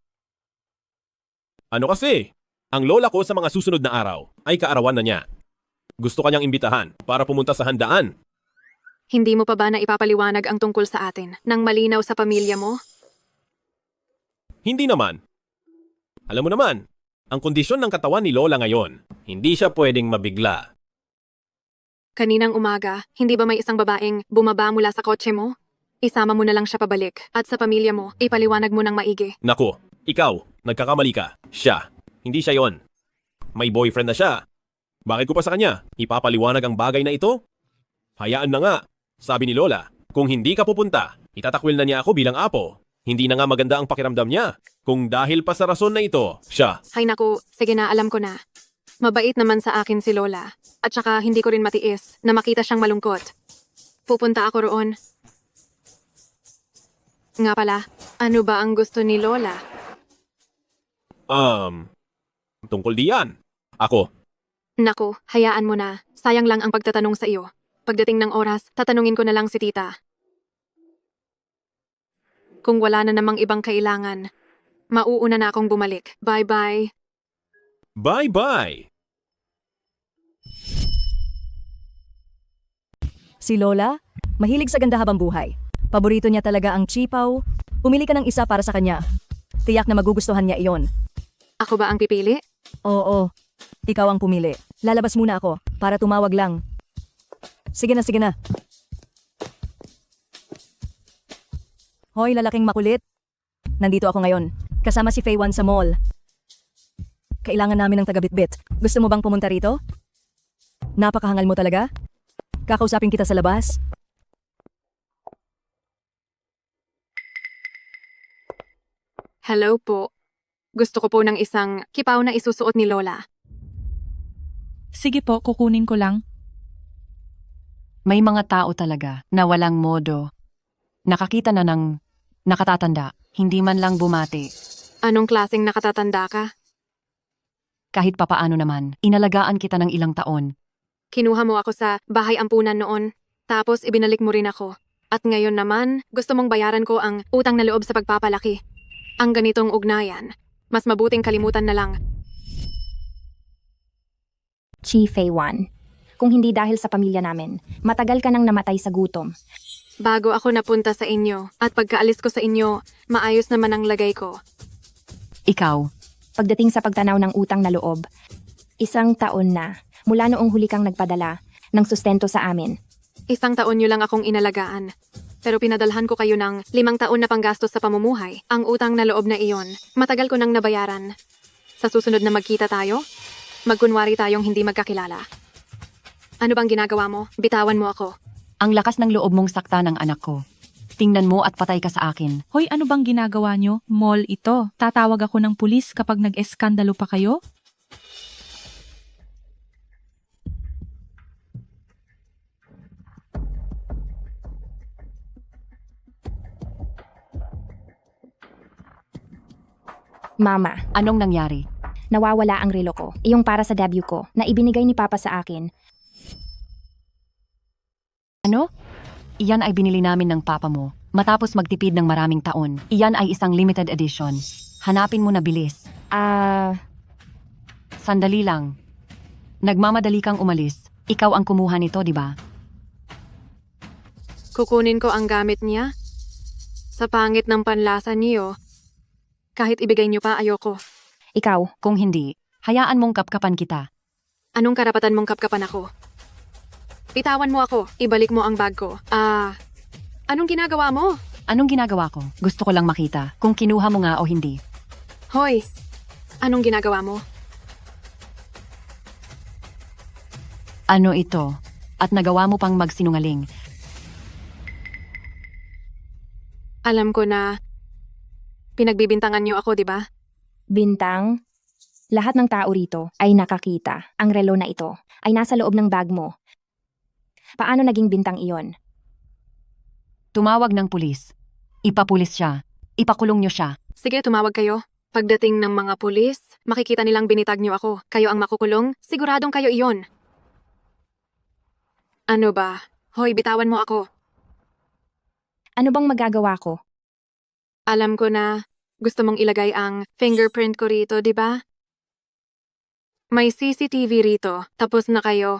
Ano kasi? Ang lola ko sa mga susunod na araw ay kaarawan na niya. Gusto kanyang imbitahan para pumunta sa handaan. Hindi mo pa ba na ipapaliwanag ang tungkol sa atin nang malinaw sa pamilya mo? Hindi naman. Alam mo naman, ang kondisyon ng katawan ni Lola ngayon, hindi siya pwedeng mabigla. Kaninang umaga, hindi ba may isang babaeng bumaba mula sa kotse mo? Isama mo na lang siya pabalik at sa pamilya mo, ipaliwanag mo ng maigi. Nako, ikaw, nagkakamali ka. Siya, hindi siya yon. May boyfriend na siya. Bakit ko pa sa kanya ipapaliwanag ang bagay na ito? Hayaan na nga, sabi ni Lola, kung hindi ka pupunta, itatakwil na niya ako bilang apo. Hindi na nga maganda ang pakiramdam niya. Kung dahil pa sa rason na ito, siya. Hay naku, sige na, alam ko na. Mabait naman sa akin si Lola. At saka hindi ko rin matiis na makita siyang malungkot. Pupunta ako roon. Nga pala, ano ba ang gusto ni Lola? Tungkol diyan. Ako. Naku, hayaan mo na. Sayang lang ang pagtatanong sa iyo. Pagdating ng oras, tatanungin ko na lang si tita. Kung wala na namang ibang kailangan, mauuna na akong bumalik. Bye-bye. Bye-bye! Si Lola, mahilig sa ganda habang buhay. Paborito niya talaga ang chipaw. Pumili ka ng isa para sa kanya. Tiyak na magugustuhan niya iyon. Ako ba ang pipili? Oo, ikaw ang pumili. Lalabas muna ako para tumawag lang. Sige na, sige na. Hoy, lalaking makulit. Nandito ako ngayon. Kasama si Faye Wan sa mall. Kailangan namin ng taga-bitbit. Gusto mo bang pumunta rito? Napakahangal mo talaga. Kakausapin kita sa labas. Hello po. Gusto ko po ng isang kipaw na isusuot ni Lola. Sige po, kukunin ko lang. May mga tao talaga na walang modo. Nakakita na ng nakatatanda, hindi man lang bumati. Anong klaseng nakatatanda ka? Kahit papaano naman, inalagaan kita ng ilang taon. Kinuha mo ako sa bahay ampunan noon, tapos ibinalik mo rin ako. At ngayon naman, gusto mong bayaran ko ang utang na loob sa pagpapalaki. Ang ganitong ugnayan, mas mabuting kalimutan na lang. Chi Fei-wan, kung hindi dahil sa pamilya namin, matagal ka nang namatay sa gutom. Bago ako napunta sa inyo, at pagkaalis ko sa inyo, maayos naman ang lagay ko. Ikaw, Pagdating sa pagtanaw ng utang na loob, 1 taon na mula noong huli kang nagpadala ng sustento sa amin. 1 taon nyo lang akong inalagaan. Pero pinadalhan ko kayo ng 5 taon na panggastos sa pamumuhay. Ang utang na loob na iyon, matagal ko nang nabayaran. Sa susunod na magkita tayo, magkunwari tayong hindi magkakilala. Ano bang ginagawa mo? Bitawan mo ako. ang lakas ng loob mong sakta ng anak ko. Tingnan mo at patay ka sa akin. Hoy, ano bang ginagawa nyo? Mall ito. Tatawag ako ng pulis kapag nag-eskandalo pa kayo? Mama, Anong nangyari? nawawala ang relo ko. Iyong para sa debut ko na ibinigay ni Papa sa akin. Ano? Iyan ay binili namin ng papa mo matapos magtipid ng maraming taon. Iyan ay isang limited edition. Hanapin mo na bilis. Sandali lang. Nagmamadali kang umalis. Ikaw ang kumuha nito, di ba? Kukunin ko ang gamit niya. Sa pangit ng panlasa niyo, kahit ibigay niyo pa, ayoko. Ikaw, Kung hindi, hayaan mong kapkapan kita. Anong karapatan mong kapkapan ako? Bitawan mo ako. Ibalik mo ang bag ko. Anong ginagawa mo? Anong ginagawa ko? Gusto ko lang makita kung kinuha mo nga o hindi. Hoy, anong ginagawa mo? Ano ito? At nagawa mo pang magsinungaling. Alam ko na pinagbibintangan niyo ako, di ba? bintang, lahat ng tao rito ay nakakita. Ang relo na ito ay nasa loob ng bag mo. Paano naging bintang iyon? Tumawag ng pulis. Ipapulis siya. Ipakulong niyo siya. Sige, tumawag kayo. Pagdating ng mga pulis, makikita nilang binitag niyo ako. Kayo ang makukulong, siguradong kayo iyon. Ano ba? Hoy, bitawan mo ako. Ano bang magagawa ko? Alam ko na gusto mong ilagay ang fingerprint ko rito, di ba? May CCTV rito. Tapos na kayo.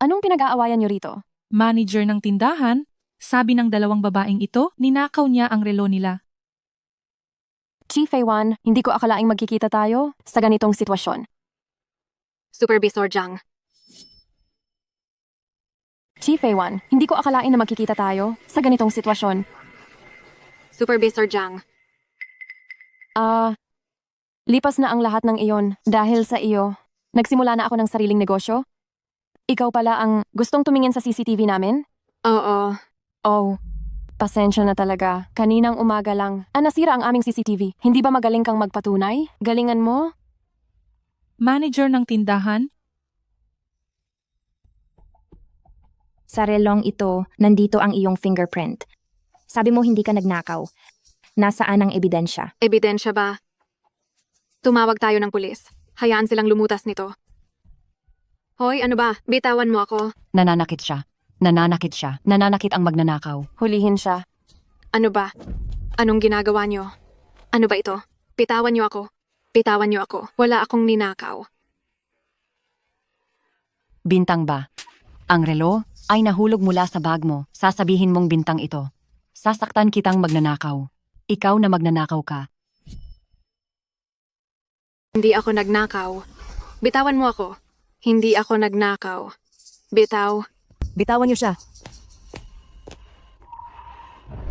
Anong pinag-aawayan niyo rito? Manager ng tindahan, sabi ng 2 babaeng ito, ninakaw niya ang relo nila. Chief Fei-wan, hindi ko akalaing magkikita tayo sa ganitong sitwasyon. Supervisor Jang. Chief Fei-wan, hindi ko akalain na magkikita tayo sa ganitong sitwasyon. Supervisor Jang. Lipas na ang lahat ng iyon dahil sa iyo. Nagsimula na ako ng sariling negosyo. Ikaw pala ang gustong tumingin sa CCTV namin? Oo. Oh, pasensya na talaga. Kaninang umaga lang. Nasira ang aming CCTV. Hindi ba magaling kang magpatunay? Galingan mo? Manager ng tindahan, Sa relong ito, nandito ang iyong fingerprint. Sabi mo hindi ka nagnakaw. Nasaan ang ebidensya? Ebidensya ba? Tumawag tayo ng pulis. Hayaan silang lumutas nito. Hoy, ano ba? Bitawan mo ako. Nananakit siya. Nananakit siya. Nananakit ang magnanakaw. Hulihin siya. Ano ba? Anong ginagawa niyo? Ano ba ito? Bitawan niyo ako. Bitawan niyo ako. Wala akong ninakaw. Bintang ba? Ang relo ay nahulog mula sa bag mo. Sasabihin mong bintang ito. Sasaktan kitang magnanakaw. Ikaw na magnanakaw ka. Hindi ako nagnakaw. Bitawan mo ako. Hindi ako nagnakaw. Bitaw. Bitawan niyo siya.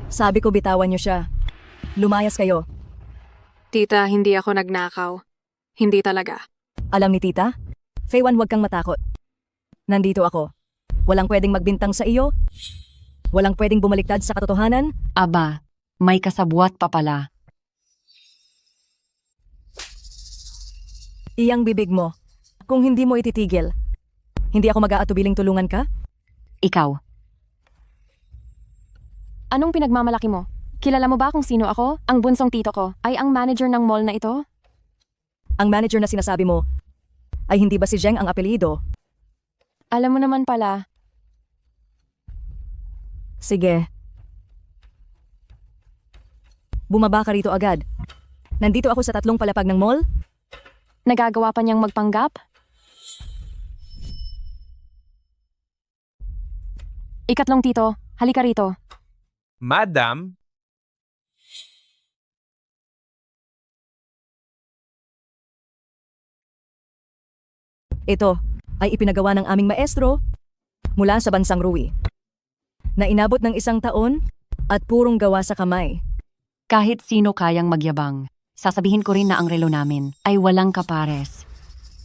Sabi ko bitawan niyo siya. Lumayas kayo. Tita, hindi ako nagnakaw. Hindi talaga. Alam ni tita? Feiwan, huwag kang matakot. Nandito ako. Walang pwedeng magbintang sa iyo. Walang pwedeng bumaliktad sa katotohanan. Aba, may kasabwat pa pala. Iyang bibig mo. Kung hindi mo ititigil, hindi ako mag-aatubiling tulungan ka? Ikaw. Anong pinagmamalaki mo? Kilala mo ba kung sino ako? Ang bunsong tito ko ay ang manager ng mall na ito? Ang manager na sinasabi mo, ay hindi ba si Zheng ang apelyido? Alam mo naman pala. Sige. Bumaba ka rito agad. Nandito ako sa 3 palapag ng mall. Nagagawa pa niyang magpanggap? Ikatlong tito, halika rito. Madam, Ito ay ipinagawa ng aming maestro mula sa bansang Rui. Na inabot ng 1 taon at purong gawa sa kamay. Kahit sino kayang magyabang, sasabihin ko rin na ang relo namin ay walang kapares.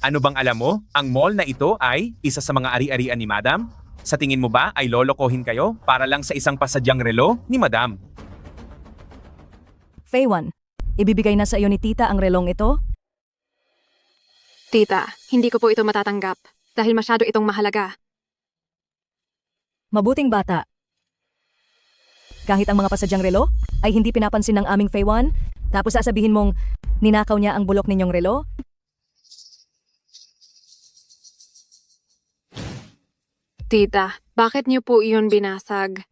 ano bang alam mo? Ang mall na ito ay isa sa mga ari-arian ni Madam? Sa tingin mo ba ay lolokohin kayo para lang sa isang pasadyang relo ni Madam? Feiwan, ibibigay na sa iyo ni tita ang relong ito? Tita, hindi ko po ito matatanggap dahil masyado itong mahalaga. Mabuting bata. Kahit ang mga pasadyang relo ay hindi pinapansin ng aming Feiwan, tapos sasabihin mong ninakaw niya ang bulok ninyong relo? Tita, bakit niyo po iyon binasag?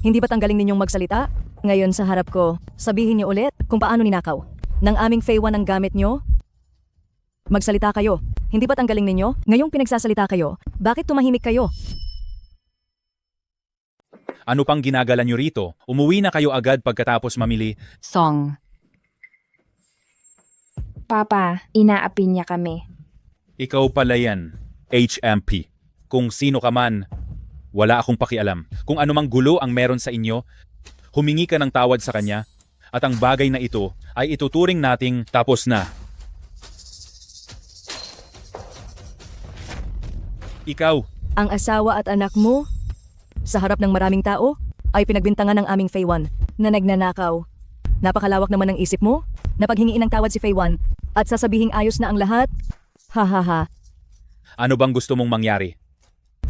Hindi ba tanggaling ninyong magsalita? Ngayon sa harap ko, sabihin niyo ulit kung paano ninakaw ng aming Feiwan ang gamit niyo? Magsalita kayo. Hindi ba tanggaling ninyo? Ngayong pinagsasalita kayo, bakit tumahimik kayo? Ano pang ginagala nyo rito? Umuwi na kayo agad pagkatapos mamili. Song. Papa, inaapi niya kami. Ikaw pala yan, HMP. Kung sino ka man, wala akong pakialam. Kung anumang gulo ang meron sa inyo, humingi ka ng tawad sa kanya at ang bagay na ito ay ituturing nating tapos na. Ikaw. Ang asawa at anak mo, sa harap ng maraming tao, ay pinagbintangan ng aming Feiwan na nagnanakaw. Napakalawak naman ng isip mo na paghingiin ng tawad si Feiwan at sasabihing ayos na ang lahat? Ha ha ha. Ano bang gusto mong mangyari?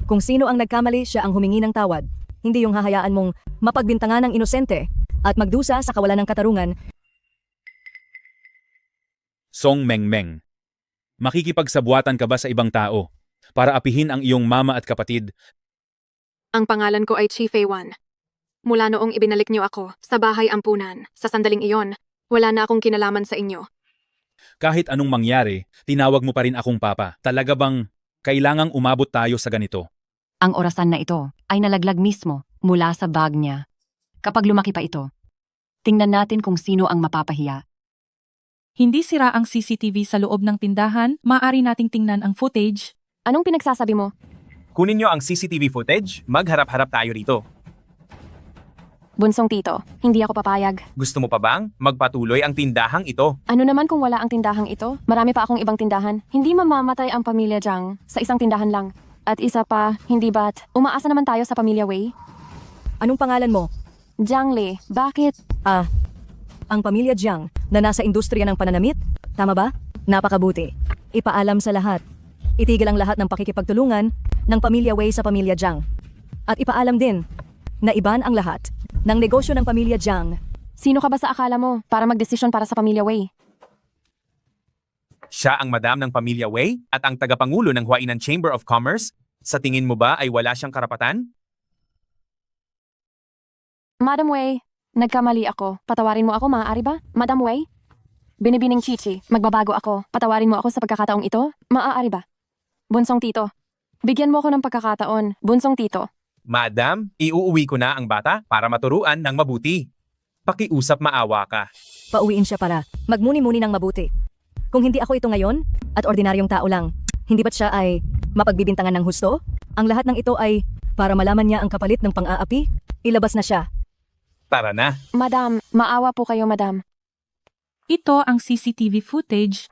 Kung sino ang nagkamali, siya ang humingi ng tawad. Hindi yung hahayaan mong mapagbintangan ng inosente at magdusa sa kawalan ng katarungan. Song Mengmeng. Makikipagsabuatan ka ba sa ibang tao para apihin ang iyong mama at kapatid? Ang pangalan ko ay Chi Feiwan. Mula noong ibinalik niyo ako sa bahay ampunan, sa sandaling iyon, wala na akong kinalaman sa inyo. Kahit anong mangyari, tinawag mo pa rin akong papa. Talaga bang kailangang umabot tayo sa ganito? Ang orasan na ito ay nalaglag mismo mula sa bag niya. Kapag lumaki pa ito, tingnan natin kung sino ang mapapahiya. Hindi sira ang CCTV sa loob ng tindahan, maaari nating tingnan ang footage. Anong pinagsasabi mo? Kunin nyo ang CCTV footage, magharap-harap tayo rito. Bunsong tito, hindi ako papayag. Gusto mo pa bang magpatuloy ang tindahang ito? Ano naman kung wala ang tindahang ito? Marami pa akong ibang tindahan. Hindi mamamatay ang pamilya Jiang sa isang tindahan lang. At isa pa, hindi ba't umaasa naman tayo sa pamilya Wei? Anong pangalan mo? Jiang Li, bakit? Ang pamilya Jiang na nasa industriya ng pananamit? Tama ba? Napakabuti. Ipaalam sa lahat. Itigil ang lahat ng pakikipagtulungan ng pamilya Wei sa pamilya Jiang. At ipaalam din na iban ang lahat ng negosyo ng pamilya Jiang. Sino ka ba sa akala mo para magdesisyon para sa pamilya Wei? Siya ang madam ng pamilya Wei at ang tagapangulo ng Huainan Chamber of Commerce? Sa tingin mo ba ay wala siyang karapatan? Madam Wei, nagkamali ako. Patawarin mo ako, maaari ba? Madam Wei? Binibining Chichi, magbabago ako. Patawarin mo ako sa pagkakataong ito? Maaari ba? Bunsong tito, bigyan mo ako ng pagkakataon. Bunsong tito. Madam, iuuwi ko na ang bata para maturuan ng mabuti. Pakiusap maawa ka. Pauwiin siya para magmuni-muni ng mabuti. Kung hindi ako ito ngayon at ordinaryong tao lang, hindi ba't siya ay mapagbibintangan ng husto? Ang lahat ng ito ay para malaman niya ang kapalit ng pang-aapi. Ilabas na siya. Tara na. Madam, maawa po kayo, madam. Ito ang CCTV footage.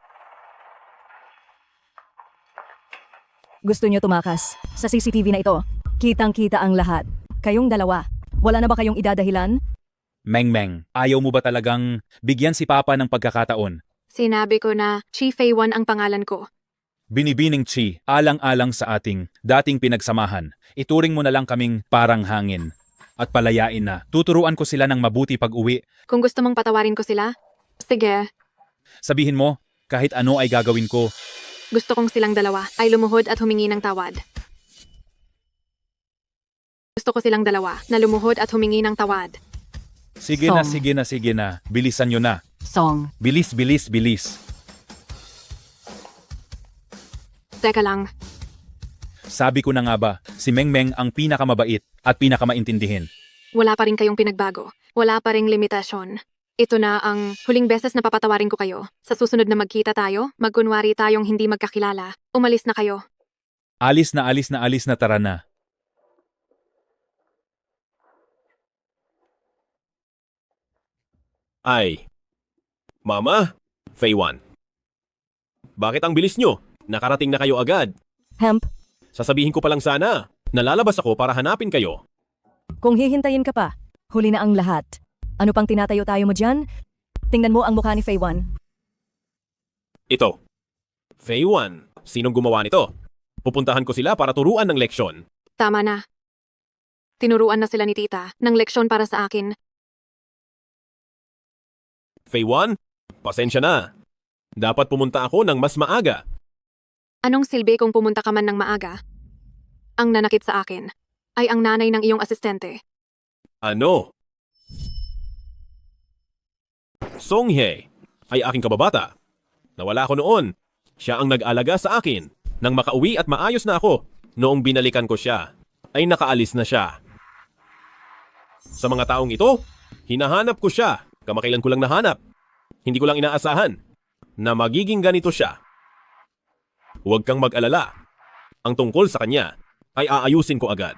Gusto niyo tumakas sa CCTV na ito. Kitang-kita ang lahat. Kayong dalawa. Wala na ba kayong idadahilan? Meng, ayaw mo ba talagang bigyan si Papa ng pagkakataon? Sinabi ko na Chi Fei Wan ang pangalan ko. Binibining Chi, alang-alang sa ating dating pinagsamahan. Ituring mo na lang kaming parang hangin. At palayain na. Tuturuan ko sila ng mabuti pag-uwi. Kung gusto mong patawarin ko sila, sige. Sabihin mo, kahit ano ay gagawin ko. Gusto kong silang dalawa ay lumuhod at humingi ng tawad. Gusto ko silang dalawa na lumuhod at humingi ng tawad. Sige na. Bilisan nyo na. Song. Bilis. Teka lang, Sabi ko na nga ba, si Meng ang pinakamabait at pinakamaintindihin. wala pa rin kayong pinagbago. Wala pa ring limitasyon. Ito na ang huling beses na papatawarin ko kayo. Sa susunod na magkita tayo, magkunwari tayong hindi magkakilala. Umalis na kayo. Alis na tara na. Ay, Mama, Fei Wan. Bakit ang bilis nyo? Nakarating na kayo agad. Hemp, Sasabihin ko pa lang sana. Nalalabas ako para hanapin kayo. kung hihintayin ka pa, huli na ang lahat. Ano pang tinatayo-tayo mo dyan? Tingnan mo ang mukha ni Fei Wan. Ito. Fei Wan, sinong gumawa nito? Pupuntahan ko sila para turuan ng leksyon. Tama na. Tinuruan na sila ni tita ng leksyon para sa akin. Fei Wan, pasensya na. Dapat pumunta ako ng mas maaga. Anong silbi kung pumunta ka man ng maaga? Ang nanakit sa akin ay ang nanay ng iyong asistente. Ano? Song Hye ay aking kababata. Nawala ako noon. Siya ang nag-alaga sa akin. Nang makauwi at maayos na ako, noong binalikan ko siya, ay nakaalis na siya. Sa mga taong ito, hinahanap ko siya. Kamakailan ko lang nahanap. Hindi ko lang inaasahan na magiging ganito siya. Huwag kang mag-alala. Ang tungkol sa kanya ay aayusin ko agad.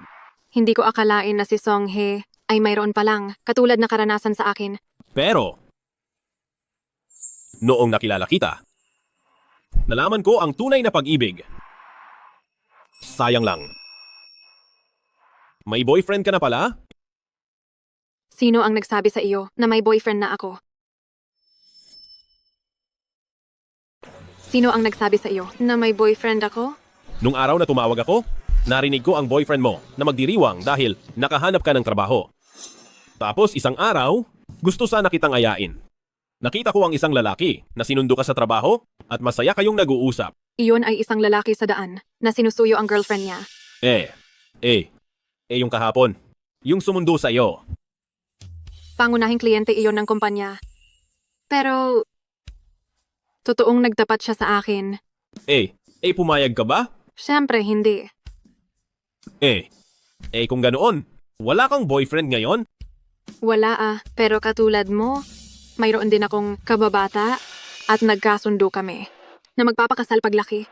Hindi ko akalain na si Song Hye ay mayroon palang katulad na karanasan sa akin. Pero, noong nakilala kita, nalaman ko ang tunay na pag-ibig. Sayang lang. May boyfriend ka na pala? Sino ang nagsabi sa iyo na may boyfriend na ako? Sino ang nagsabi sa iyo na may boyfriend ako? Nung araw na tumawag ako, narinig ko ang boyfriend mo na magdiriwang dahil nakahanap ka ng trabaho. Tapos isang araw, gusto sana kitang ayain. Nakita ko ang isang lalaki na sinundo ka sa trabaho at masaya kayong nag-uusap. Iyon ay isang lalaki sa daan na sinusuyo ang girlfriend niya. Yung kahapon. Yung sumundo sa iyo. Pangunahing kliyente iyon ng kumpanya. Pero, totoong nagtapat siya sa akin. Pumayag ka ba? Siyempre, hindi. Kung ganoon, wala kang boyfriend ngayon? Wala pero katulad mo, mayroon din akong kababata at nagkasundo kami na magpapakasal paglaki.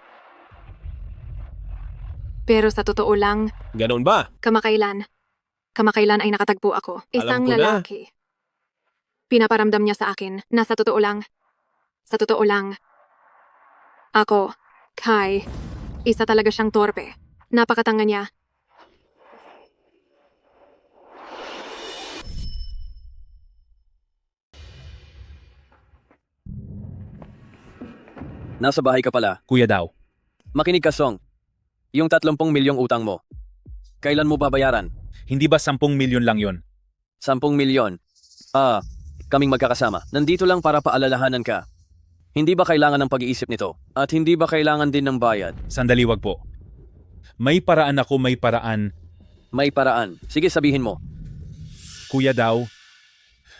Pero sa totoo lang, Ganoon ba? kamakailan ay nakatagpo ako. Isang Alam ko na. lalaki. Pinaparamdam niya sa akin na sa totoo lang, ako, Kai, isa talaga siyang torpe. Napakatanga niya. Nasa bahay ka pala. Kuya daw. Makinig ka, Song. Yung 30 milyong utang mo. Kailan mo babayaran? Hindi ba 10 milyon lang yon? 10 milyon. Kaming magkakasama. Nandito lang para paalalahanan ka. Hindi ba kailangan ng pag-iisip nito? At hindi ba kailangan din ng bayad? Sandali, wag po. May paraan ako, may paraan. May paraan. Sige, sabihin mo. Kuya daw,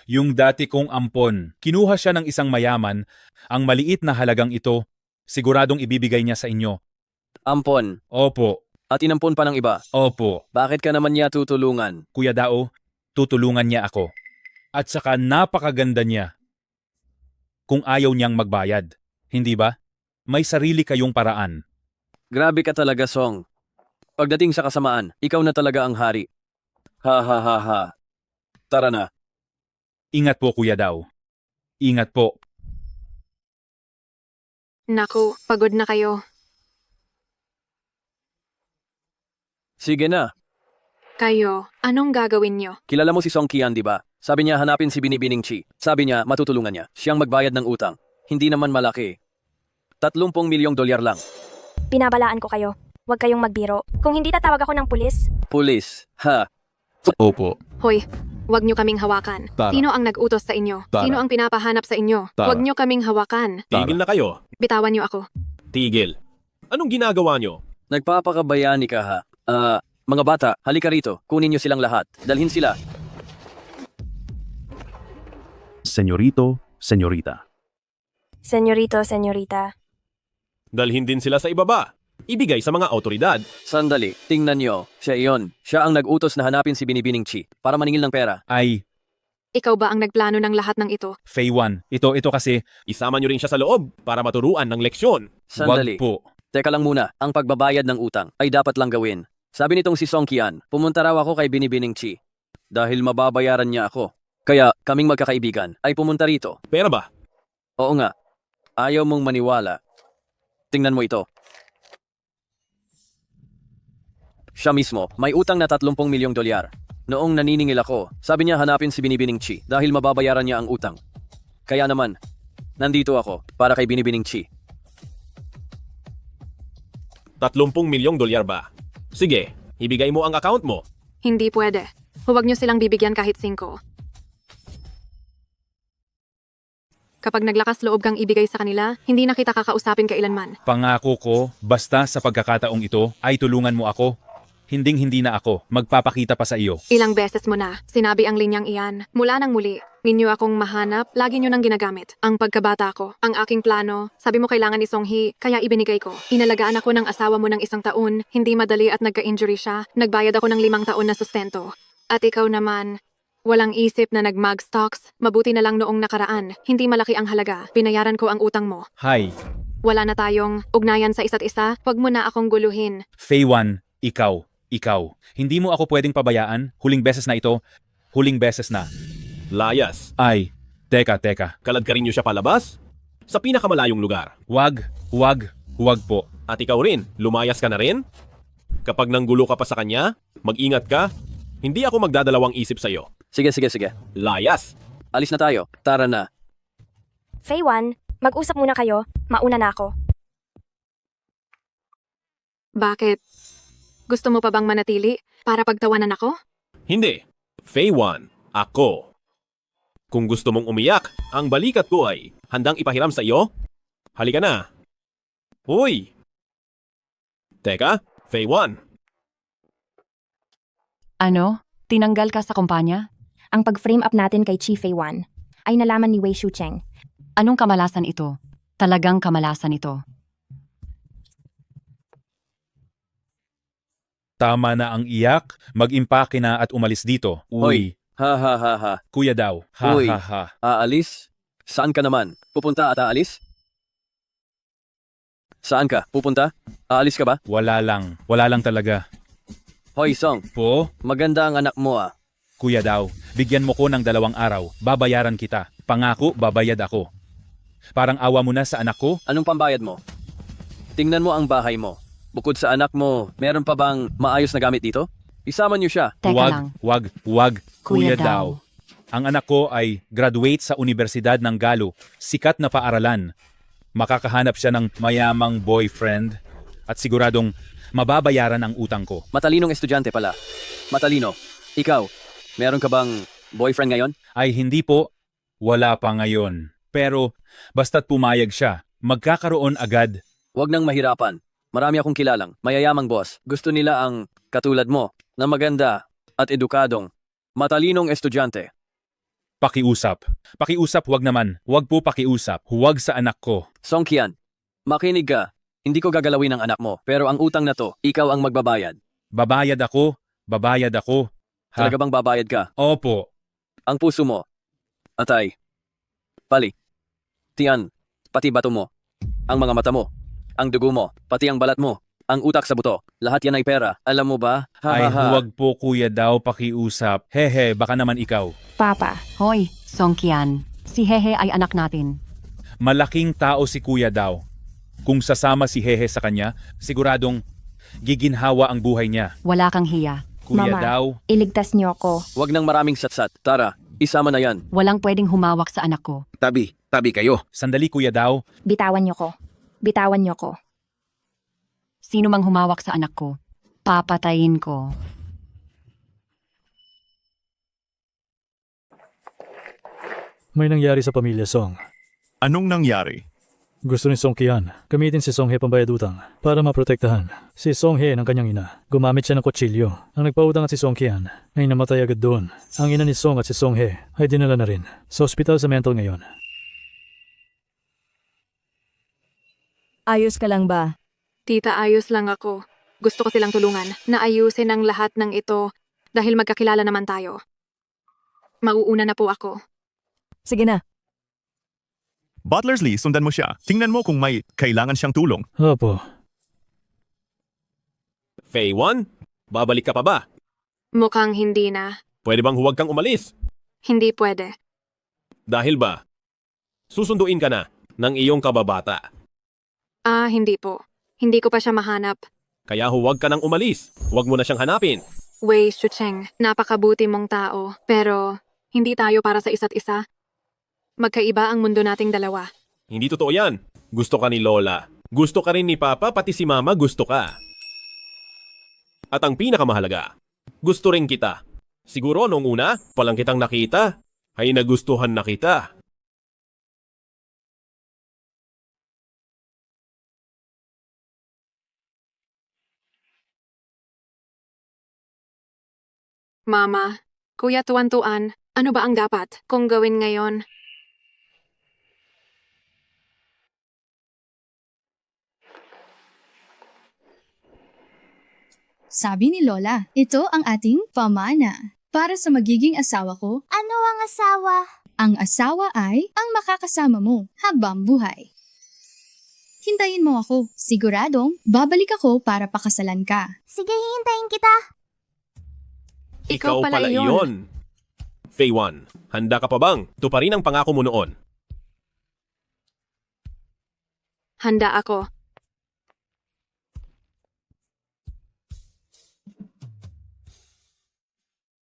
yung dati kong ampon, kinuha siya ng isang mayaman, ang maliit na halagang ito, siguradong ibibigay niya sa inyo. Ampon. Opo. At inampon pa ng iba. Opo. Bakit ka naman niya tutulungan? Kuya Dao, tutulungan niya ako. At saka napakaganda niya. Kung ayaw niyang magbayad. Hindi ba? May sarili kayong paraan. Grabe ka talaga, Song. Pagdating sa kasamaan, ikaw na talaga ang hari. Ha ha ha ha. Tara na. Ingat po, Kuya Daw. Ingat po. Naku, pagod na kayo. Sige na. Kayo, anong gagawin nyo? Kilala mo si Song Qian, di ba? Sabi niya hanapin si Binibining Chi. Sabi niya matutulungan niya. Siyang magbayad ng utang. Hindi naman malaki. 30 milyong dolyar lang. Binabalaan ko kayo. Huwag kayong magbiro. Kung hindi tatawag ako ng pulis. Pulis. Ha. Opo. Hoy, wag nyo kaming hawakan. Tara. Sino ang nag-utos sa inyo? Tara. Sino ang pinapahanap sa inyo? Tara. Wag nyo kaming hawakan. Tigil na kayo. Bitawan nyo ako. Tigil. Anong ginagawa nyo? Nagpapakabayani ka ha. Mga bata, halika rito. Kunin niyo silang lahat. Dalhin sila. Senyorito, senyorita. Senyorito, senyorita. Dalhin din sila sa ibaba. Ibigay sa mga autoridad. Sandali, tingnan niyo. Siya iyon. Siya ang nag-utos na hanapin si Binibining Chi para maningil ng pera. Ay, Ikaw ba ang nagplano ng lahat ng ito? Fei-Wan. Ito kasi. Isama nyo rin siya sa loob para maturuan ng leksyon. Sandali. Wag po. Teka lang muna, ang pagbabayad ng utang ay dapat lang gawin. Sabi nitong si Song Qian, pumunta raw ako kay Binibining Chi. Dahil mababayaran niya ako. Kaya kaming magkakaibigan ay pumunta rito. Pera ba? Oo nga. Ayaw mong maniwala. Tingnan mo ito. Siya mismo, may utang na 30 milyong dolyar. Noong naniningil ako, sabi niya hanapin si Binibining Chi dahil mababayaran niya ang utang. Kaya naman, nandito ako para kay Binibining Chi. 30 milyong dolyar ba? Sige, ibigay mo ang account mo. Hindi pwede. Huwag nyo silang bibigyan kahit 5. Kapag naglakas loob kang ibigay sa kanila, hindi na kita kakausapin kailanman. Pangako ko, basta sa pagkakataong ito, ay tulungan mo ako. Hinding-hindi na ako magpapakita pa sa iyo. Ilang beses mo na, sinabi ang linyang iyan. Mula nang muli, ninyo akong mahanap, lagi nyo nang ginagamit. Ang pagkabata ko, ang aking plano, sabi mo kailangan ni Song-hee, kaya ibinigay ko. Inalagaan ako ng asawa mo ng 1 taon, hindi madali at nagka-injury siya, nagbayad ako ng 5 taon na sustento. At ikaw naman, walang isip na nag-mag stocks, mabuti na lang noong nakaraan, hindi malaki ang halaga, binayaran ko ang utang mo. Hi, Wala na tayong ugnayan sa isa't isa, wag mo na akong guluhin. Fei-Wan, ikaw. Hindi mo ako pwedeng pabayaan. Huling beses na ito. Huling beses na. Layas. Ay, teka. Kalad ka rin nyo siya palabas? Sa pinakamalayong lugar. Wag po. At ikaw rin, lumayas ka na rin? Kapag nanggulo ka pa sa kanya, mag-ingat ka. Hindi ako magdadalawang isip sa'yo. Sige. Layas. Alis na tayo. Tara na. Fei-Wan, mag-usap muna kayo. Mauna na ako. Bakit? Gusto mo pa bang manatili para pagtawanan ako? Hindi. Fei-Wan, ako. Kung gusto mong umiyak, ang balikat ko ay handang ipahiram sa iyo. Halika na. Uy! Teka, Fei-Wan. Ano? Tinanggal ka sa kumpanya? Ang pag-frame up natin kay Chi Fei-Wan ay nalaman ni Wei Shucheng. Anong kamalasan ito? Talagang kamalasan ito. Tama na ang iyak. Mag-impake na at umalis dito. Hoy. Ha. Kuya Daw. Uy. Ha. Aalis? Saan ka naman? Pupunta at aalis? Saan ka? Pupunta? Aalis ka ba? Wala lang talaga. Hoy, Song. Po? Maganda ang anak mo ah. Kuya Daw, bigyan mo ko ng 2 araw. Babayaran kita. Pangako, babayad ako. Parang awa mo na sa anak ko? Anong pambayad mo? Tingnan mo ang bahay mo. Bukod sa anak mo, meron pa bang maayos na gamit dito? Isama niyo siya. Wag. Kuya Daw. Ang anak ko ay graduate sa Universidad ng Galo. Sikat na paaralan. Makakahanap siya ng mayamang boyfriend at siguradong mababayaran ang utang ko. Matalinong estudyante pala. Matalino. Ikaw, meron ka bang boyfriend ngayon? Ay hindi po. Wala pa ngayon. Pero basta't pumayag siya, magkakaroon agad. Huwag nang mahirapan. Marami akong kilalang, mayayamang boss. Gusto nila ang katulad mo, na maganda at edukadong, matalinong estudyante. Pakiusap. Wag naman. Wag po pakiusap. Huwag sa anak ko. Song Qian, makinig ka. Hindi ko gagalawin ang anak mo, pero ang utang na to, ikaw ang magbabayad. Babayad ako. Ha? Talaga bang babayad ka? Opo. Ang puso mo, atay, pali, tiyan, pati bato mo, ang mga mata mo, ang dugo mo, pati ang balat mo, ang utak sa buto. Lahat yan ay pera. Alam mo ba? Ay huwag po kuya daw pakiusap. Hehe, baka naman ikaw. Papa, Hoy, Songkian. Si Hehe ay anak natin. Malaking tao si kuya daw. Kung sasama si Hehe sa kanya, siguradong giginhawa ang buhay niya. Wala kang hiya. Kuya Mama, daw. iligtas niyo ako. Huwag nang maraming satsat. Tara, isama na yan. Walang pwedeng humawak sa anak ko. Tabi kayo. Sandali kuya daw. Bitawan niyo ko. Bitawan niyo ko. Sino mang humawak sa anak ko, papatayin ko. May nangyari sa pamilya Song. Anong nangyari? Gusto ni Song Qian gamitin si Song He pambayad utang para maprotektahan si Song He ng kanyang ina. Gumamit siya ng kutsilyo. Ang nagpautang at si Song Qian ay namatay agad doon. Ang ina ni Song at si Song He ay dinala na rin sa ospital sa mental ngayon. Ayos ka lang ba? Tita, ayos lang ako. Gusto ko silang tulungan na ayusin ang lahat ng ito dahil magkakilala naman tayo. Mauuna na po ako. Sige na. Butlersley, sundan mo siya. Tingnan mo kung may kailangan siyang tulong. Opo. Faye 1, babalik ka pa ba? Mukhang hindi na. Pwede bang huwag kang umalis? Hindi pwede. Dahil ba? Susunduin ka na ng iyong kababata. Hindi po. Hindi ko pa siya mahanap. Kaya huwag ka nang umalis. Huwag mo na siyang hanapin. Wei Shucheng, napakabuti mong tao. Pero, hindi tayo para sa isa't isa. Magkaiba ang mundo nating dalawa. Hindi totoo yan. Gusto ka ni Lola. Gusto ka rin ni Papa, pati si Mama gusto ka. At ang pinakamahalaga, gusto rin kita. Siguro noong una, palang kitang nakita, ay nagustuhan na kita. Mama, Kuya Tuan-Tuan, ano ba ang dapat kong gawin ngayon? Sabi ni Lola, ito ang ating pamana. Para sa magiging asawa ko, Ano ang asawa? ang asawa ay ang makakasama mo habang buhay. Hintayin mo ako. Siguradong babalik ako para pakasalan ka. Sige, hihintayin kita. Ikaw pala iyon. Faye 1, handa ka pa bang tuparin ang pangako mo noon? Handa ako.